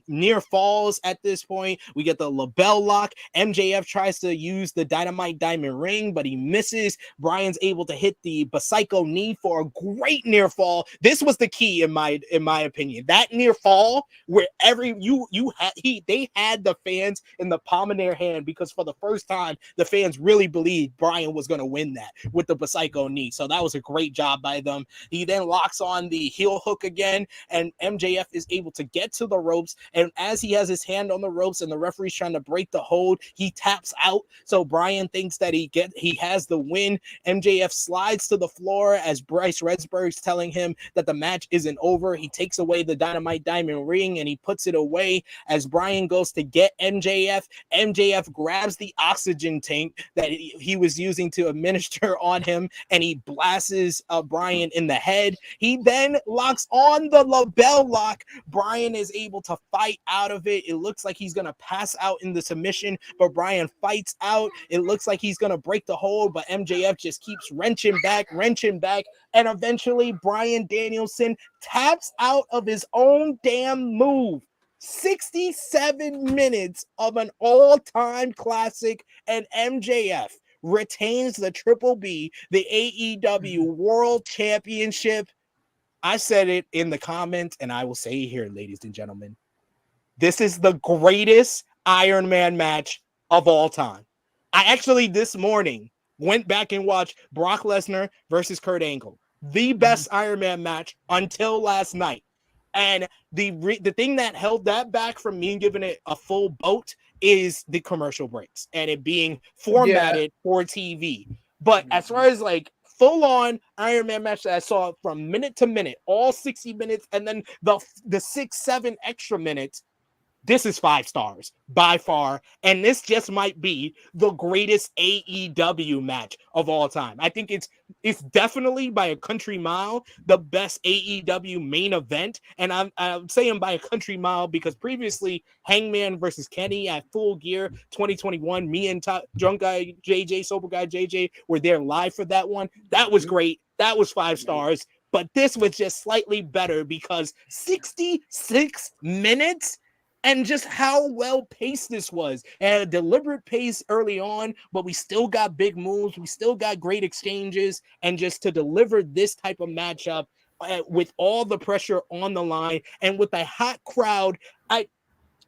near falls at this point. We get the LaBelle lock. MJF tries to use the Dynamite Diamond Ring, but he misses. Bryan's able to hit the Psycho knee for a great near fall. This was the key in my opinion. That near fall where they had the fans in the palm of their hand because for the first time the fans really believed Bryan was going to win that with the Psycho knee. So that was a great job by them. He then locks on the heel hook again, and MJF is able to get to the ropes, and as he has his hand on the ropes and the referee's trying to break the hold, he taps out. So Bryan thinks that he has the win. MJF slides to the floor as Bryce Redsburg's telling him that the match isn't over. He takes away the Dynamite Diamond Ring and he puts it away. As Bryan goes to get MJF grabs the oxygen tank that he was using to administer on him and he blasts Bryan in the head. He then locks on the LaBelle lock. Bryan is able to fight out of it. It looks like he's going to pass out in the submission, but Bryan fights out. It looks like he's going to break the hold, but MJF just keeps wrenching back, and eventually Bryan Danielson taps out of his own damn move. 67 minutes of an all-time classic, and MJF retains the Triple B, the AEW World Championship. I said it in the comments, and I will say it here, ladies and gentlemen. This is the greatest Iron Man match of all time. I actually, this morning, went back and watched Brock Lesnar versus Kurt Angle. The best Iron Man match until last night. And the thing that held that back from me giving it a full vote is the commercial breaks and it being formatted for TV. But as far as full-on Iron Man match that I saw from minute to minute, all 60 minutes, and then the 6-7 extra minutes, this is 5 stars by far, and this just might be the greatest AEW match of all time. I think it's definitely by a country mile the best AEW main event, and I'm saying by a country mile because previously Hangman versus Kenny at Full Gear 2021, me and Drunk Guy JJ, Sober Guy JJ were there live for that one. That was great. That was 5 stars, but this was just slightly better because 66 minutes. And just how well paced this was. At a deliberate pace early on, but we still got big moves. We still got great exchanges. And just to deliver this type of matchup with all the pressure on the line and with a hot crowd,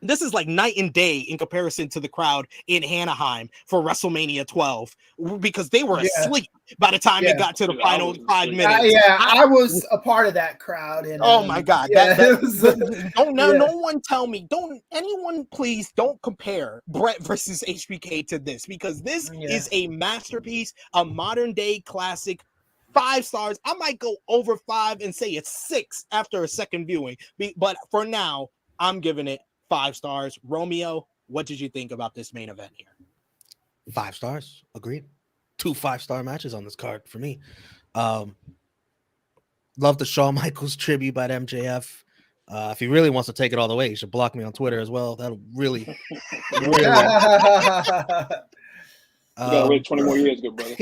this is like night and day in comparison to the crowd in Anaheim for WrestleMania 12 because they were asleep by the time it got to the final 5 minutes. I was a part of that crowd. And, oh my God. No one tell me, please don't compare Brett versus HBK to this because this is a masterpiece, a modern day classic. 5 stars. I might go over 5 and say it's 6 after a second viewing, but for now, I'm giving it 5 stars. Romeo, what did you think about this main event here? 5 stars. Agreed. 2 5-star matches on this card for me. Love the Shawn Michaels tribute by MJF. If he really wants to take it all the way, he should block me on Twitter as well. That'll really You gotta wait 20 more years, good brother.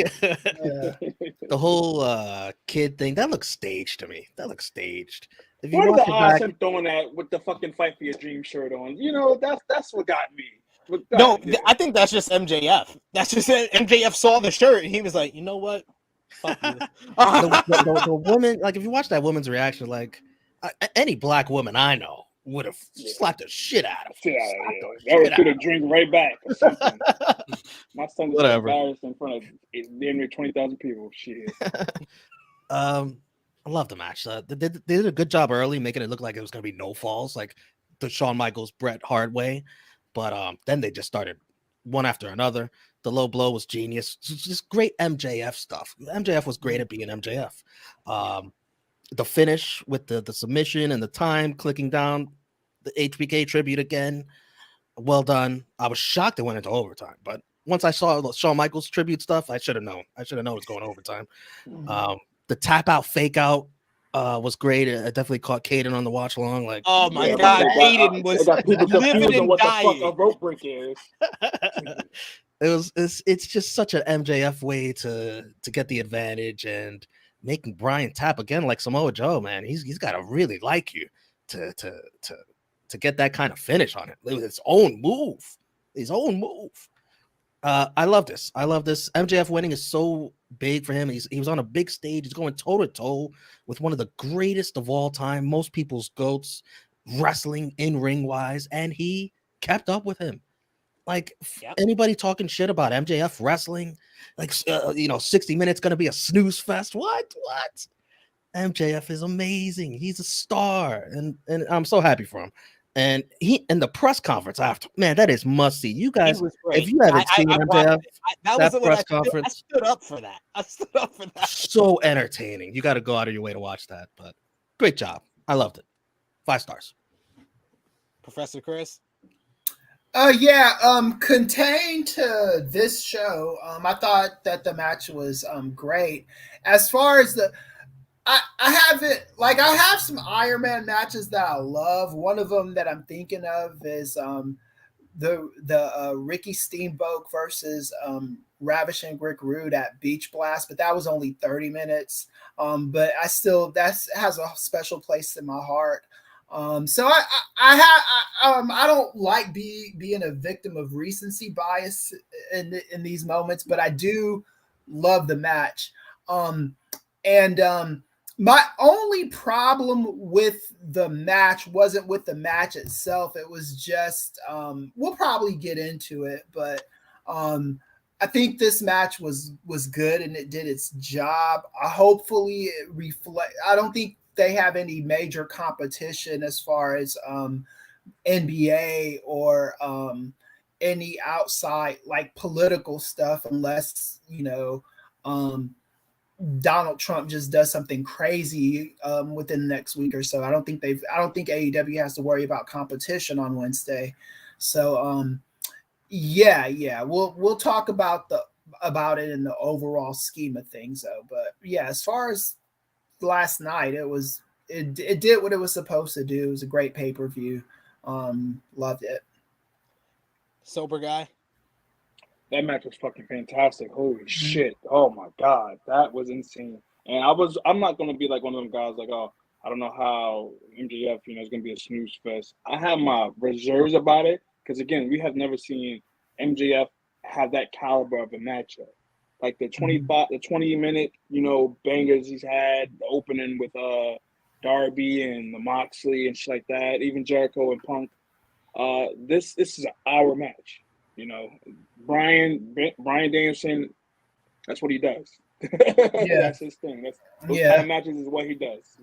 The whole kid thing, that looks staged to me. That looks staged. What are the odds him throwing that with the fucking Fight for Your Dream shirt on? You know, that's what got me. No, I think that's just MJF. That's just MJF saw the shirt and he was like, you know what? Fuck you. The woman, like if you watch that woman's reaction, like any black woman I know would have slapped the shit out of him. That would put a drink right back or something. My son was embarrassed in front of nearly 20,000 people. Shit. I love the match. They did a good job early making it look like it was going to be no falls, like the Shawn Michaels Bret Hart way. But then they just started one after another. The low blow was genius. Just great MJF stuff. MJF was great at being MJF. The finish with the submission and the time clicking down, the HBK tribute again. Well done. I was shocked it went into overtime, but once I saw the Shawn Michaels tribute stuff, I should have known. I should have known it's going overtime. The tap out, fake out was great. It definitely caught Caden on the watch along. Like, oh my God, Caden was living and what dying. The fuck a rope break is. It's just such an MJF way to get the advantage, and making Bryan tap again like Samoa Joe, man. He's got to really like you to get that kind of finish on it with his own move. I love this. MJF winning is so big for him. He was on a big stage. He's going toe to toe with one of the greatest of all time, most people's GOATs, wrestling in ring wise, and he kept up with him. Like anybody talking shit about MJF wrestling, like 60 minutes gonna be a snooze fest. What? MJF is amazing. He's a star, and I'm so happy for him. And he in the press conference after, man, that is must see. You guys, if you haven't seen MJF, that press conference, I stood up for that. So entertaining. You got to go out of your way to watch that. But great job. I loved it. 5 stars. Professor Kris. Contained to this show, I thought that the match was great. As far as I have some Iron Man matches that I love. One of them that I'm thinking of is the Ricky Steamboat versus Ravishing Rick Rude at Beach Blast, but that was only 30 minutes. But that has a special place in my heart. So I don't like being a victim of recency bias in these moments, but I do love the match. My only problem with the match wasn't with the match itself. It was just we'll probably get into it, but I think this match was good and it did its job. Hopefully it reflect. I don't think they have any major competition as far as NBA or any outside like political stuff, unless Donald Trump just does something crazy within the next week or so. I don't think AEW has to worry about competition on Wednesday. So we'll talk about it in the overall scheme of things though. But yeah, as far as last night, it did what it was supposed to do. It was a great pay-per-view. Loved it. Sober guy. That match was fucking fantastic. Holy shit. Oh my God. That was insane. And I'm not gonna be like one of them guys like, oh, I don't know how MJF, is gonna be a snooze fest. I have my reserves about it, because again, we have never seen MJF have that caliber of a matchup. Like the 20-minute, bangers he's had, the opening with Darby and the Moxley and shit like that, even Jericho and Punk. This is an hour match. Bryan Danielson, that's what he does. That's his thing. Those kind of matches is what he does.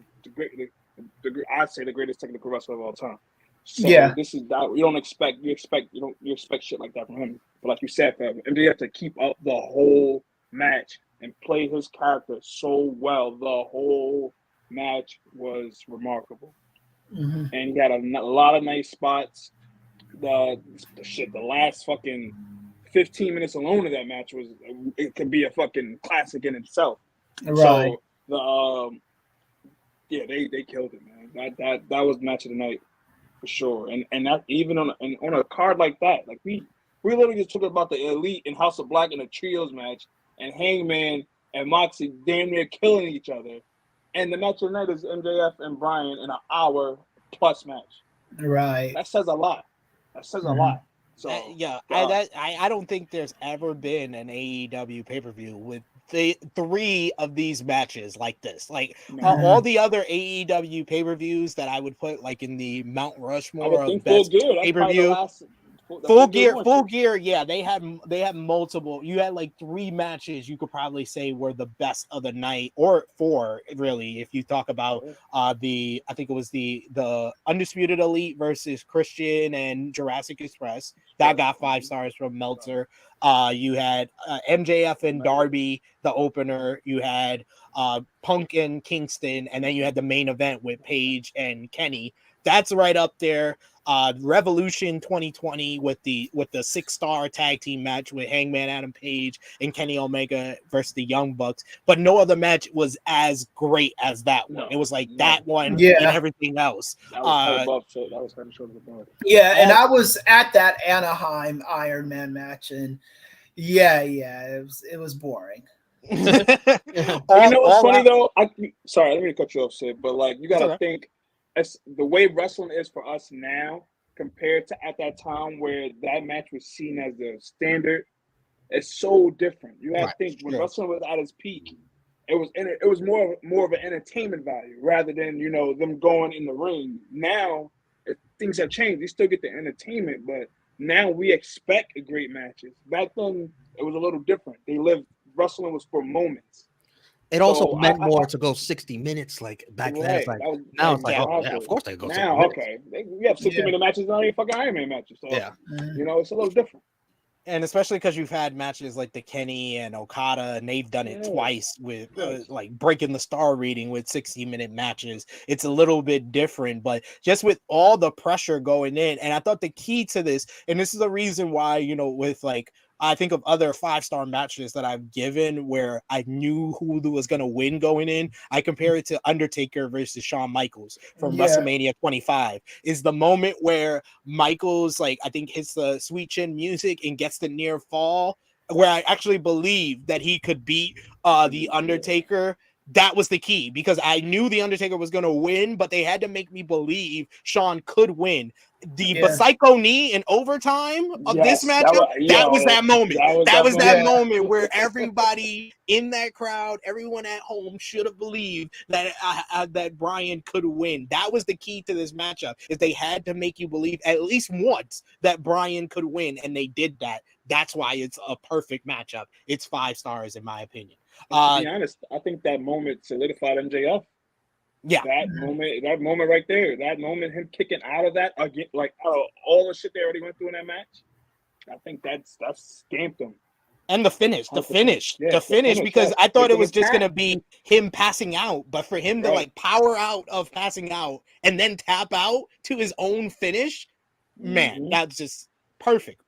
I'd say the greatest technical wrestler of all time. So this is that you expect shit like that from him. But like you said, MJF to keep up the whole match and play his character so well, the whole match was remarkable. And he had a lot of nice spots. The last fucking 15 minutes alone of that match it could be a fucking classic in itself. Right. So they killed it, man. That was match of the night for sure. And that even on a card like that, like we literally just talked about the Elite and House of Black in a trios match, and Hangman and Moxley damn near killing each other. And the match of the night is MJF and Bryan in an hour plus match. Right. That says a lot. A lot. So I don't think there's ever been an AEW pay-per-view with the 3 of these matches like this. Like all the other AEW pay-per-views that I would put like in the Mount Rushmore of best pay-per-view. Full gear. Yeah, they had multiple. You had like 3 matches you could probably say were the best of the night, or 4 really, if you talk about I think it was the Undisputed Elite versus Christian and Jurassic Express. That got 5 stars from Meltzer. You had MJF and Darby, the opener. You had Punk and Kingston, and then you had the main event with Paige and Kenny. That's right up there. Revolution 2020 with the 6-star tag team match with Hangman Adam Page and Kenny Omega versus the Young Bucks, but no other match was as great as that one. It was like that one and everything else. That was kind of short of the bar. Yeah, and I was at that Anaheim Iron Man match, and it was boring. You know what's funny though? Sorry, let me cut you off, Sid, but like you gotta think. It's the way wrestling is for us now compared to at that time where that match was seen as the standard. It's so different. You have to think when wrestling was at its peak, it was more of an entertainment value rather than them going in the ring. Now things have changed. You still get the entertainment, but now we expect great matches. Back then it was a little different. Wrestling was for moments. It also meant more to go 60 minutes like back then. It's like, now it's like, of course they go 60 minutes. We have 60-minute matches, not even fucking Iron Man matches. So, it's a little different. And especially because you've had matches like the Kenny and Okada, and they've done it twice with like breaking the star reading with 60-minute matches. It's a little bit different, but just with all the pressure going in. And I thought the key to this, and this is the reason why, with like, I think of other 5-star matches that I've given where I knew who was going to win going in. I compare it to Undertaker versus Shawn Michaels from WrestleMania 25. Is the moment where Michaels, like, I think hits the Sweet Chin music and gets the near fall, where I actually believe that he could beat the Undertaker. That was the key, because I knew the Undertaker was going to win, but they had to make me believe Shawn could win. The Psycho knee in overtime of this matchup, that was that moment. That was that moment where everybody in that crowd, everyone at home should have believed that that Bryan could win. That was the key to this matchup, is they had to make you believe at least once that Bryan could win, and they did that. That's why it's a perfect matchup. It's 5 stars in my opinion. To be honest, I think that moment solidified MJF. Yeah, that moment right there, that moment, him kicking out of that again, like out of all the shit they already went through in that match, I think that's stamped them. And the finish, because I thought it was just gonna be him passing out, but for him to like power out of passing out and then tap out to his own finish, man, that's just perfect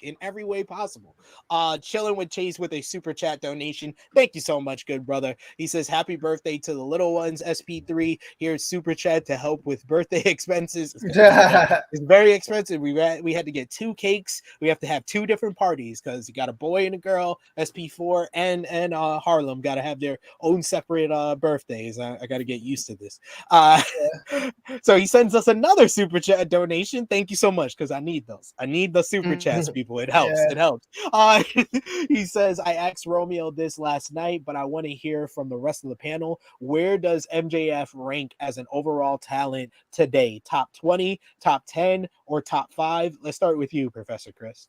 in every way possible. Chilling with Chase with a super chat donation. Thank you so much, good brother. He says, happy birthday to the little ones. SP3, here's super chat to help with birthday expenses. It's very expensive. We had to get 2 cakes. We have to have 2 different parties because you got a boy and a girl. SP4 and Harlem got to have their own separate birthdays. I got to get used to this. So he sends us another super chat donation. Thank you so much, because I need those. I need the super chats, people. It helps. It helps. He says, I asked Romeo this last night, but I want to hear from the rest of the panel. Where does MJF rank as an overall talent today? Top 20, top 10, or top 5? Let's start with you, Professor Kris.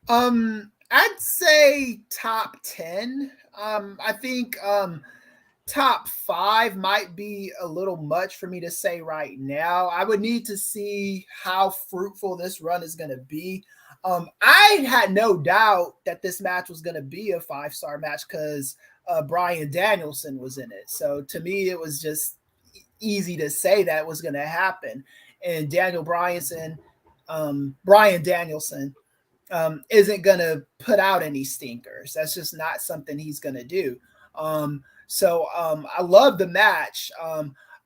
I'd say top 10. I think top 5 might be a little much for me to say right now. I would need to see how fruitful this run is going to be. I had no doubt that this match was going to be a 5-star match because Bryan Danielson was in it. So to me, it was just easy to say that was going to happen. And Bryan Danielson isn't going to put out any stinkers. That's just not something he's going to do. So I love the match.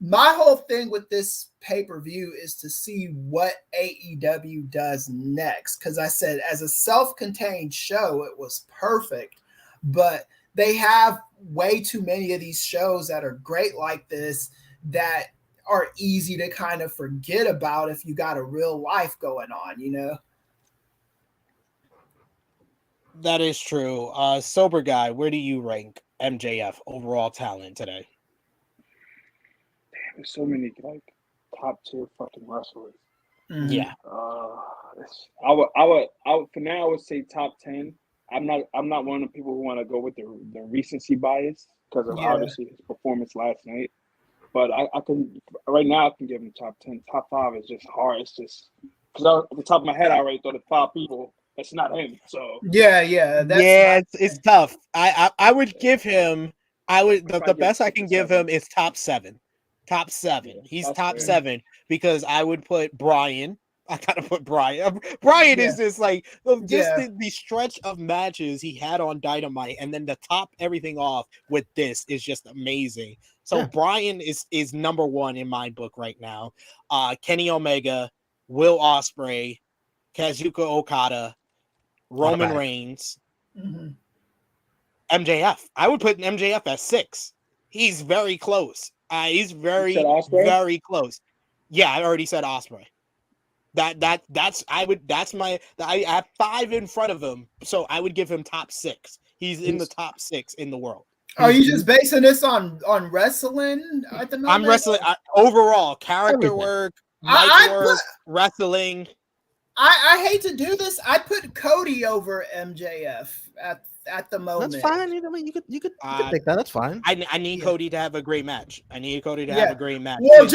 My whole thing with this pay-per-view is to see what AEW does next. Because I said, as a self-contained show, it was perfect. But they have way too many of these shows that are great like this that are easy to kind of forget about if you got a real life going on, That is true. Sober guy, where do you rank MJF overall talent today? There's so many like top tier fucking wrestlers. Yeah. I would for now I would say top 10. I'm not one of the people who want to go with the recency bias because of obviously his performance last night. But I can right now I can give him top 10. Top 5 is just hard. It's just because at the top of my head I already thought of 5 people. That's not him. So it's tough. I would give him. The best I can give him is top 7. Top 7. He's top 7 because I would put Bryan. I gotta put Bryan. Bryan is just like the stretch of matches he had on Dynamite, and then to top everything off with this is just amazing. So Bryan is number 1 in my book right now. Kenny Omega, Will Ospreay, Kazuchika Okada, Roman Reigns, MJF. I would put MJF at 6. He's very close. He's very close. Yeah, I already said Ospreay. I have 5 in front of him, so I would give him top 6. He's in the top 6 in the world. Are you just basing this on wrestling at the moment? I'm wrestling overall character work, wrestling. I hate to do this. I put Cody over MJF at the moment. That's fine. I mean, you could think that. That's fine. I need Cody to have a great match. Have a great match. Well,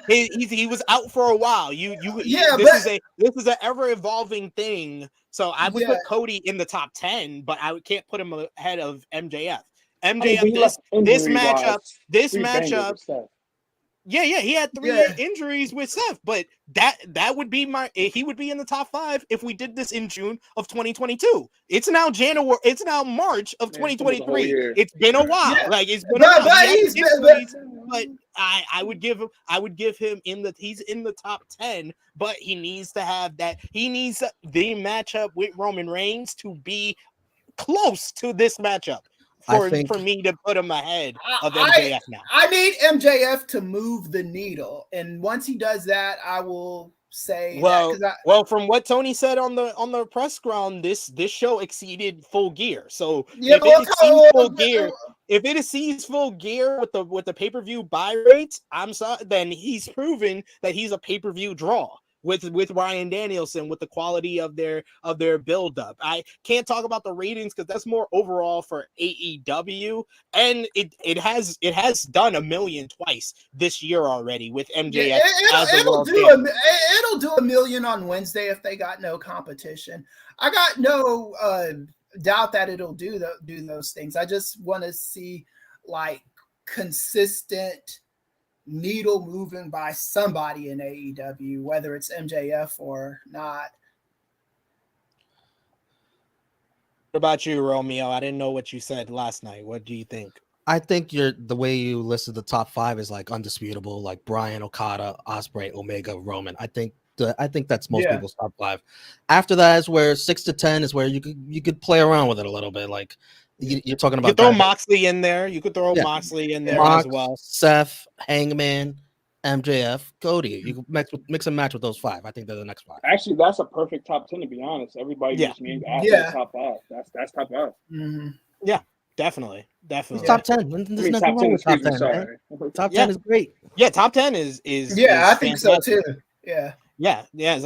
he was out for a while. This is an ever evolving thing. So I would put Cody in the top 10, but I can't put him ahead of MJF. This matchup. Yeah, he had 3 injuries with Seth, but that would be he would be in the top 5 if we did this in June of 2022. It's now January. It's now March of 2023. It's been a while. It's been a while. But I would give him he's in the top 10, but he needs to have that. He needs the matchup with Roman Reigns to be close to this matchup. For me to put him ahead of MJF now. I need MJF to move the needle. And once he does that, I will say from what Tony said on the press ground, this show exceeded Full Gear. So if it exceeds Full Gear with the pay-per-view buy rates, I'm sorry, then he's proven that he's a pay-per-view draw. With Bryan Danielson, with the quality of their build-up. I can't talk about the ratings because that's more overall for AEW, and it has done 1 million twice this year already with MJF it'll do 1 million on Wednesday if they got no competition. I got no doubt that it'll do those things. I just want to see like consistent needle moving by somebody in AEW, whether it's MJF or not. What about you, Romeo? I didn't know what you said last night. What do you think? I think the way you listed the top 5 is like undisputable, like Bryan, Okada, Ospreay, Omega, Roman. I think that's most people's top 5. After that is where 6 to 10 is where you could play around with it a little bit. Like you're talking about. You could throw Moxley in there. You could throw Moxley in there as well. Seth, Hangman, MJF, Cody. You can mix and match with those 5. I think they're the next 5. Actually, that's a perfect top 10 to be honest. Everybody just named after the top 5. That's top 5. Mm-hmm. Yeah, definitely. It's top 10. There's nothing wrong with top 10. Man. Top 10 is great. Yeah, top 10 is I think so too. Yeah.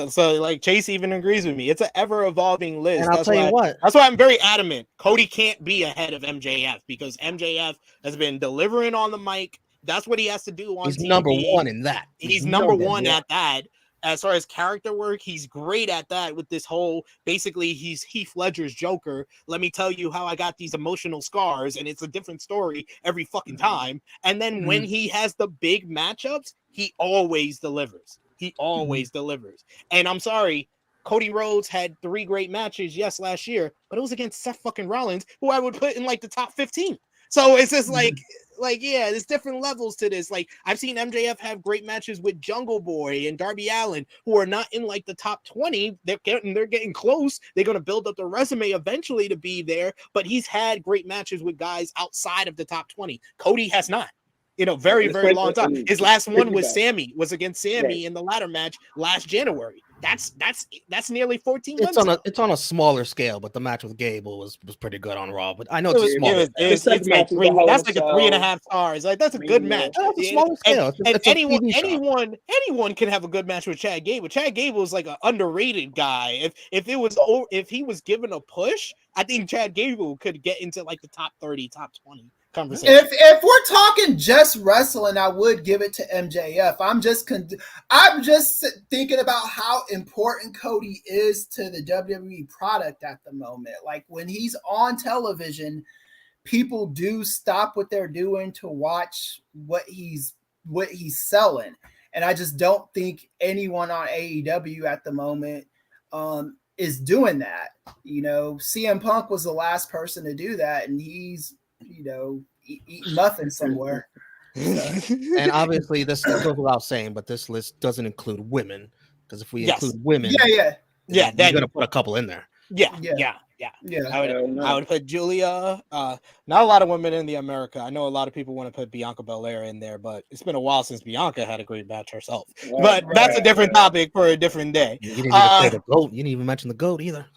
So like Chase even agrees with me. It's an ever evolving list. And I'll tell you what. That's why I'm very adamant. Cody can't be ahead of MJF because MJF has been delivering on the mic. That's what he has to do on TV. He's number 1 in that. He's number 1 at that. As far as character work, he's great at that with this whole, basically, he's Heath Ledger's Joker. Let me tell you how I got these emotional scars, and it's a different story every fucking time. And then when he has the big matchups, he always delivers. And I'm sorry, Cody Rhodes had 3 great matches, last year, but it was against Seth fucking Rollins, who I would put in like the top 15. So it's just like there's different levels to this. Like I've seen MJF have great matches with Jungle Boy and Darby Allin, who are not in like the top 20. They're getting close. They're going to build up the resume eventually to be there, but he's had great matches with guys outside of the top 20. Cody has not. Very long time. His last one was against Sammy in the ladder match last January. That's nearly 14 months. It's on a smaller scale, but the match with Gable was pretty good on Raw. But I know It's like that's like 3.5 stars. Like that's a good match. That's a smaller scale. And anyone can have a good match with Chad Gable. Chad Gable is like an underrated guy. If he was given a push, I think Chad Gable could get into like the top 30, top 20 conversation. If we're talking just wrestling, I would give it to MJF. I'm just thinking about how important Cody is to the WWE product at the moment. Like when he's on television, people do stop what they're doing to watch what he's selling. And I just don't think anyone on AEW at the moment is doing that. You know, CM Punk was the last person to do that, and he's eating muffins somewhere. And obviously this goes without saying, but this list doesn't include women, because if we include women, then you're gonna put a couple in there. I would put Julia. Not a lot of women in the America. I know a lot of people want to put Bianca Belair in there, but it's been a while since Bianca had a great match herself. But that's a different topic for a different day. You didn't even say the GOAT. You didn't even mention the GOAT either.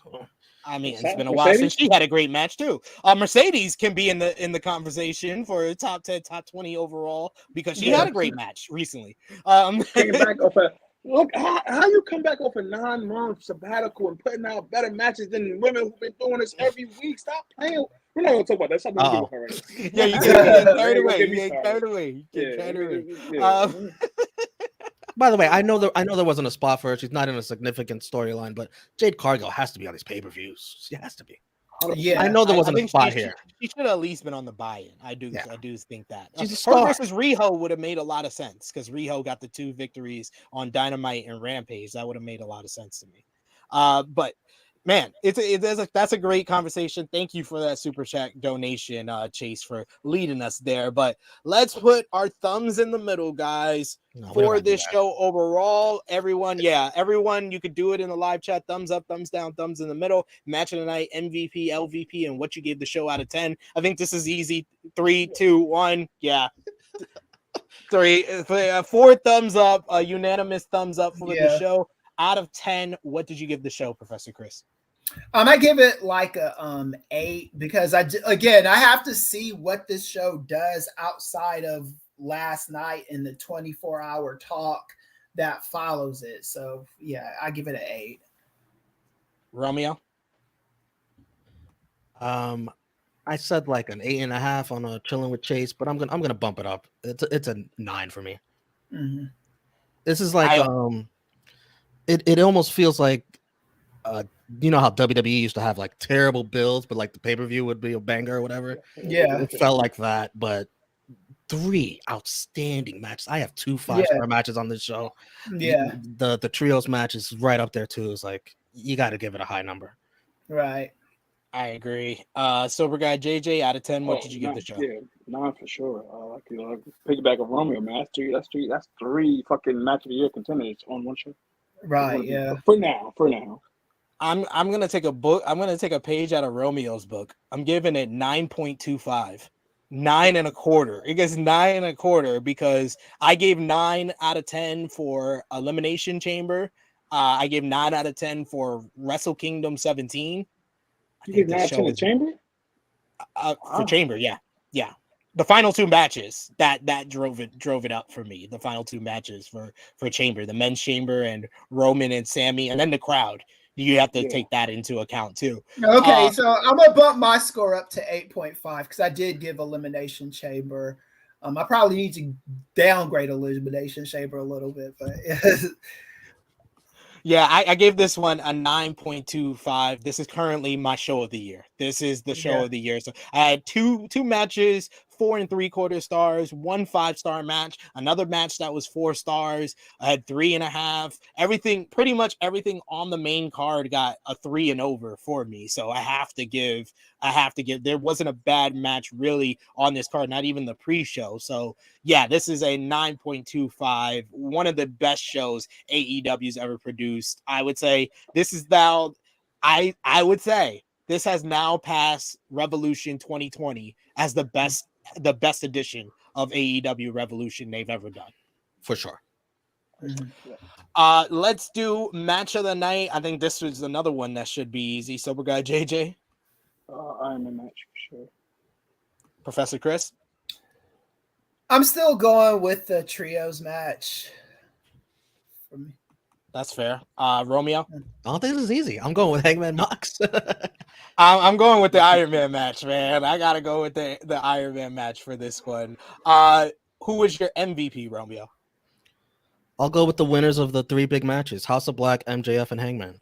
I mean, it's been a while since she had a great match too. Mercedes can be in the conversation for top 10, top 20 overall because she had a great match recently. Look, how you come back off a 9-month sabbatical and putting out better matches than women who've been doing this every week? Stop playing. We're not going to talk about that. Stop doing it already. Yeah, you get carried away. By the way, I know there wasn't a spot for her. She's not in a significant storyline, but Jade Cargill has to be on these pay-per-views. She has to be. Yeah, I know there wasn't a spot here. She should have at least been on the buy-in. I do think that. She's a star. Her versus Riho would have made a lot of sense because Riho got the 2 victories on Dynamite and Rampage. That would have made a lot of sense to me. But man, that's a great conversation. Thank you for that super chat donation, Chase, for leading us there. But let's put our thumbs in the middle, guys, for this show overall. Everyone, you could do it in the live chat. Thumbs up, thumbs down, thumbs in the middle. Match of the night, MVP, LVP, and what you gave the show out of 10. I think this is easy. 3, 2, 1. Yeah. 4 thumbs up, a unanimous thumbs up for the show. Out of 10, what did you give the show, Professor Kris? I give it like a 8 because I have to see what this show does outside of last night and the 24-hour talk that follows it. So yeah, I give it an 8. Romeo? I said like an 8.5 on a Chilling with Chase, but I'm gonna bump it up. It's a 9 for me. Mm-hmm. This is like it almost feels like you know how WWE used to have like terrible builds, but like the pay-per-view would be a banger or whatever. Yeah, it felt like that, but 3 outstanding matches. I have 2 5-star matches on this show. Yeah, the trios match is right up there too. It's like you got to give it a high number. Right. I agree. Sober guy JJ, out of 10, what did you give the show? Yeah, 9 for sure. Piggyback of Romeo, man. That's 3 fucking match of the year contenders on one show. Right. Yeah. For now. I'm gonna take a page out of Romeo's book. I'm giving it 9.25. 9.25. It gets 9.25 because I gave 9 out of 10 for Elimination Chamber. I gave 9 out of 10 for Wrestle Kingdom 17. You gave 9 out of 10 Chamber? For Chamber, yeah. The final 2 matches that drove it up for me. The final 2 matches for Chamber, the men's Chamber and Roman and Sammy, and then the crowd. You have to take that into account too. Okay, so I'm gonna bump my score up to 8.5 because I did give Elimination Chamber. I probably need to downgrade Elimination Chamber a little bit, but yeah, I gave this one a 9.25. This is currently my show of the year. This is the show of the year. So I had two matches, 4 3/4 stars, 1 5-star match, another match that was 4 stars. I had 3.5. Pretty much everything on the main card got a 3 and over for me. So I have to give. There wasn't a bad match really on this card, not even the pre-show. So yeah, this is a 9.25. One of the best shows AEW's ever produced. I would say this is now. I would say this has now passed Revolution 2020 as the best edition of AEW Revolution they've ever done. For sure. Let's do match of the night. I think this was another one that should be easy. Sober guy JJ. Iron Man match for sure. Professor Kris. I'm still going with the trios match. For me. That's fair. Romeo. I don't think this is easy. I'm going with Hangman Mox. I'm going with the Iron Man match, man. I gotta go with the Iron Man match for this one. Who was your MVP, Romeo? I'll go with the winners of the 3 big matches: House of Black, MJF, and Hangman.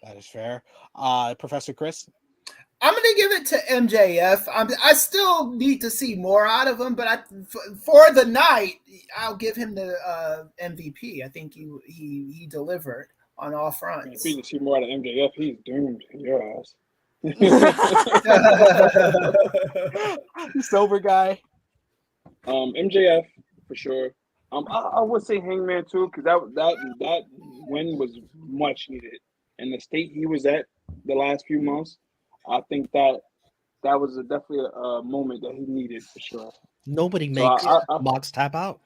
That is fair. Professor Kris. I'm going to give it to MJF. I still need to see more out of him, but for the night, I'll give him the MVP. I think he delivered on all fronts. If you can see more out of MJF, he's doomed in your ass. Sober guy. MJF for sure. I would say Hangman too, because that win was much needed. And the state he was at the last few months, I think that was definitely a moment that he needed for sure. Nobody makes Mox tap out.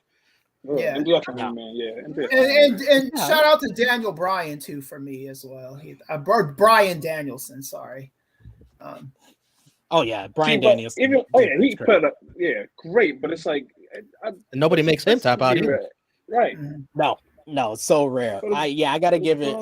Yeah, MJF and Hangman, yeah. And shout out to Daniel Bryan too for me as well. Bryan Danielson, sorry. Bryan Danielson. He put up, great, but it's like nobody makes him tap out either. Right. No, so rare. I gotta give it.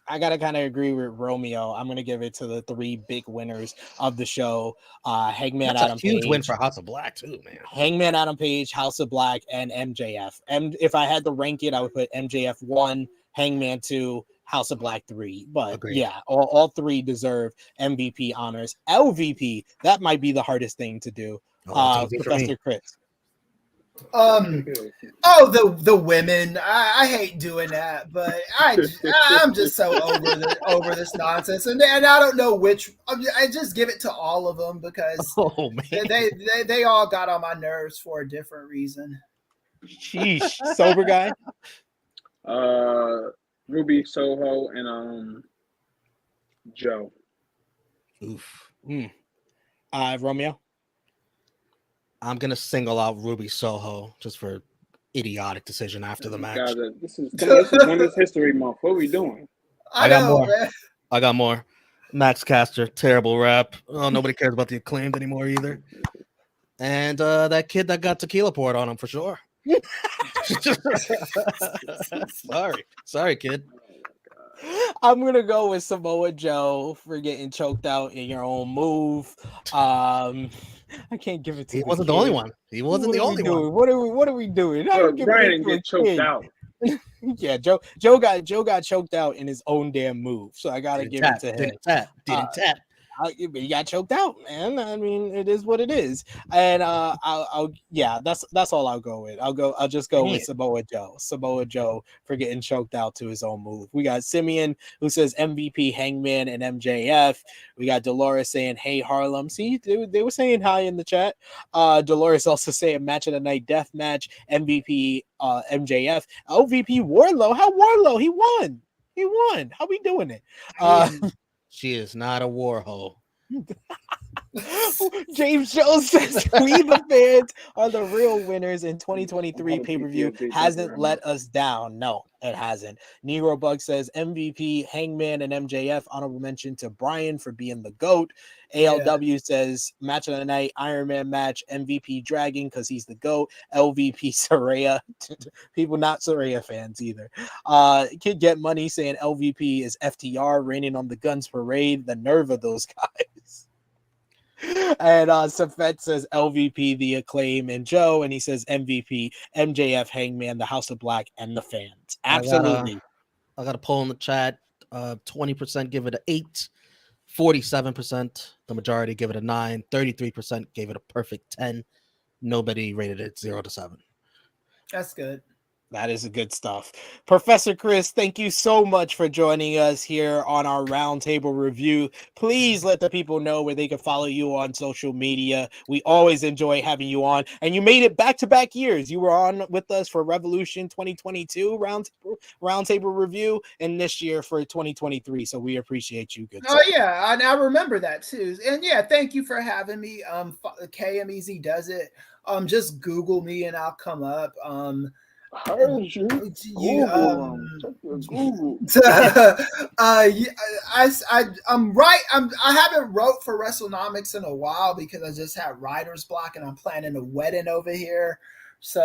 I gotta kind of agree with Romeo. I'm gonna give it to the 3 big winners of the show. Hangman That's Adam a huge Page. win for House of Black too, man. Hangman Adam Page, House of Black, and MJF. And if I had to rank it, I would put MJF 1, Hangman 2, House of Black 3. But Agreed. yeah, all 3 deserve MVP honors. LVP, that might be the hardest thing to do. Professor Kris. The women. I hate doing that, but I'm just so over this nonsense, and I don't know which. I just give it to all of them because they all got on my nerves for a different reason. Sheesh, sober guy. Ruby Soho and Joe. Oof. Romeo. I'm gonna single out Ruby Soho just for idiotic decision after the match. God, this is Women's History Month. What are we doing? I got more. Man. I got more. Max Caster, terrible rap. Oh, nobody cares about the Acclaimed anymore either. And that kid that got tequila poured on him for sure. Sorry, kid. I'm gonna go with Samoa Joe for getting choked out in your own move. I can't give it to. He wasn't the only one. He wasn't the only one. What are we doing? Brian didn't get choked out. Yeah, Joe got choked out in his own damn move. So I gotta give it to him. Didn't tap. He got choked out, man. I mean, it is what it is. And that's all I'll go with. I'll just go with Samoa Joe for getting choked out to his own move. We got Simeon who says MVP, Hangman, and MJF. We got Dolores saying, "Hey Harlem." See, they were saying hi in the chat. Dolores also saying match of the night, death match, MVP, MJF, LVP Wardlow. How Wardlow? He won. How we doing it? She is not a war hole. James Jones says we the fans are the real winners in 2023 pay-per-view. Hasn't let us down. No, it hasn't. Negro Bug says MVP, Hangman, and MJF. Honorable mention to Bryan for being the GOAT. ALW says match of the night, Iron Man match, MVP Dragon because he's the GOAT. LVP Saraya. People not Saraya fans either. Kid Get Money saying LVP is FTR raining on the Guns Parade. The nerve of those guys. And Safet says LVP, the Acclaim, and Joe, and he says MVP, MJF, Hangman, the House of Black, and the fans. Absolutely. I got a poll in the chat. 20% give it an 8, 47%, the majority give it a 9, 33% gave it a perfect 10. Nobody rated it 0 to 7. That's good. That is good stuff. Professor Kris, thank you so much for joining us here on our Roundtable review. Please let the people know where they can follow you on social media. We always enjoy having you on. And you made it back-to-back years. You were on with us for Revolution 2022 Roundtable review and this year for 2023. So we appreciate you. Good. Oh, yeah. And I remember that too. And yeah, thank you for having me. KMEZ does it. Just Google me and I'll come up. Heard you. Google. Check your Google. I'm right. I haven't wrote for WrestleNomics in a while because I just had writer's block and I'm planning a wedding over here. So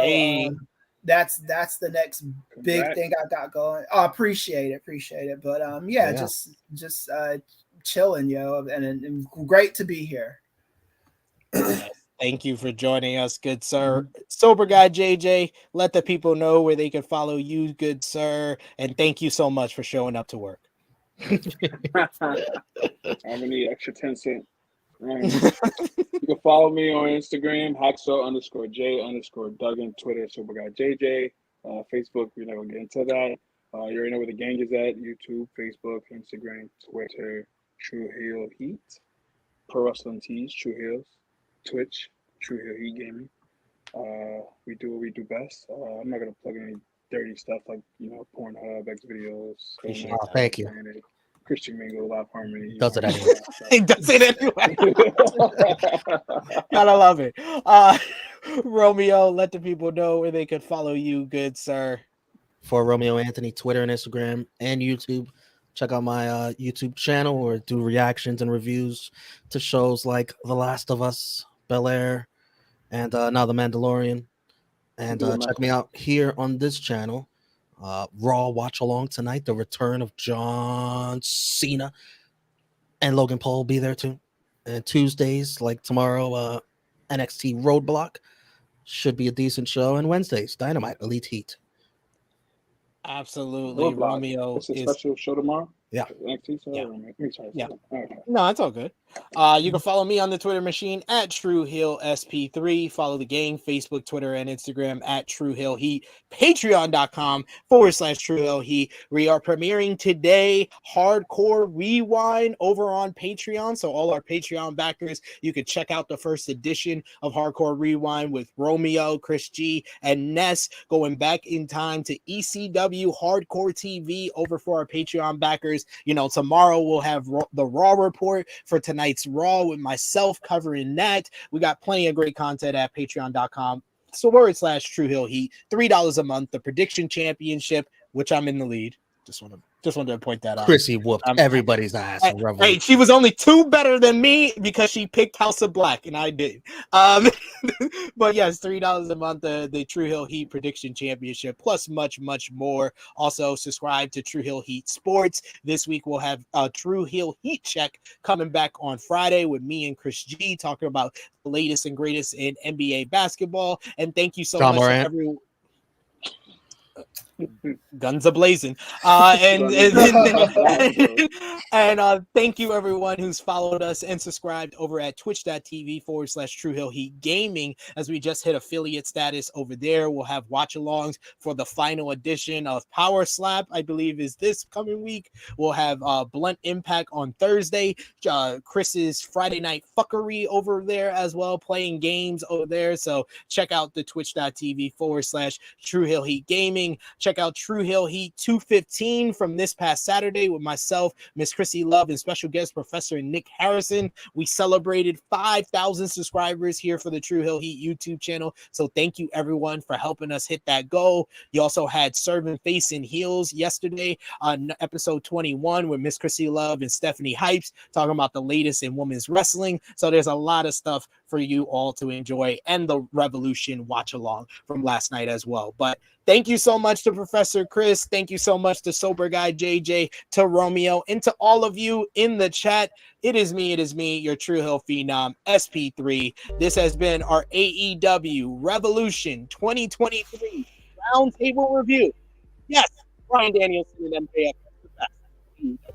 that's the next big thing I got going. Oh, appreciate it. But just chilling, yo, and great to be here. Thank you for joining us, good sir. Sober Guy JJ, let the people know where they can follow you, good sir. And thank you so much for showing up to work. I'm gonna need extra 10 cents. Right. You can follow me on Instagram, Hacksaw_J_Duggan, Twitter, Sober Guy JJ, Facebook. We're not gonna get into that. You already know where the gang is at: YouTube, Facebook, Instagram, Twitter, True Heel Heat, Pro Wrestling Tees, True Heels, Twitch, True Heel Heat Gaming. We do what we do best. I'm not gonna plug any dirty stuff like Pornhub, X videos. Thank you. Christian Mingle, Live Harmony. Does it anyway? He does it anyway. Gotta love it. Romeo, let the people know where they can follow you, good sir. For Romeo Anthony, Twitter and Instagram and YouTube. Check out my YouTube channel or do reactions and reviews to shows like The Last of Us, Bel Air, and now The Mandalorian. And check me out here on this channel. Raw Watch Along tonight. The return of John Cena and Logan Paul will be there too. And Tuesdays, like tomorrow, NXT Roadblock should be a decent show. And Wednesdays, Dynamite, Elite Heat. Absolutely. Roadblock. Romeo It's a is special show tomorrow. Yeah. Yeah. No, it's all good. You can follow me on the Twitter machine at TrueHillSP3. Follow the gang, Facebook, Twitter, and Instagram at TrueHillHeat. Patreon.com/TrueHillHeat. We are premiering today Hardcore Rewind over on Patreon. So all our Patreon backers, you can check out the first edition of Hardcore Rewind with Romeo, Chris G, and Ness going back in time to ECW Hardcore TV over for our Patreon backers. Tomorrow we'll have the Raw report for tonight's Raw with myself covering that. We got plenty of great content at patreon.com/TrueHillHeat. $3 a month. The Prediction Championship, which I'm in the lead. Just wanted to point that out. Chrissy whooped everybody's ass. Hey, she was only 2 better than me because she picked House of Black and I did. But yes, $3 a month, the True Hill Heat Prediction Championship, plus much, much more. Also, subscribe to True Hill Heat Sports. This week we'll have a True Hill Heat Check coming back on Friday with me and Chris G talking about the latest and greatest in NBA basketball. And thank you so much to everyone. Guns a blazing. And thank you everyone who's followed us and subscribed over at twitch.tv/True Hill Heat Gaming, as we just hit affiliate status over there. We'll have watch alongs for the final edition of Power Slap, I believe is this coming week. We'll have Blunt Impact on Thursday, Chris's Friday Night Fuckery over there as well, playing games over there. So check out the twitch.tv/True Hill Heat Gaming. Check out True Hill Heat 215 from this past Saturday with myself, Miss Chrissy Love, and special guest Professor Nick Harrison. We celebrated 5,000 subscribers here for the True Hill Heat YouTube channel. So thank you everyone for helping us hit that goal. You also had Serving Face and Heels yesterday on episode 21 with Miss Chrissy Love and Stephanie Hypes talking about the latest in women's wrestling. So there's a lot of stuff for you all to enjoy, and the Revolution watch along from last night as well. But thank you so much to Professor Kris. Thank you so much to Sober Guy JJ, to Romeo, and to all of you in the chat. It is me, your True Hill Phenom, SP3. This has been our AEW Revolution 2023 Roundtable Review. Yes, Bryan Danielson and MJF. That's the best.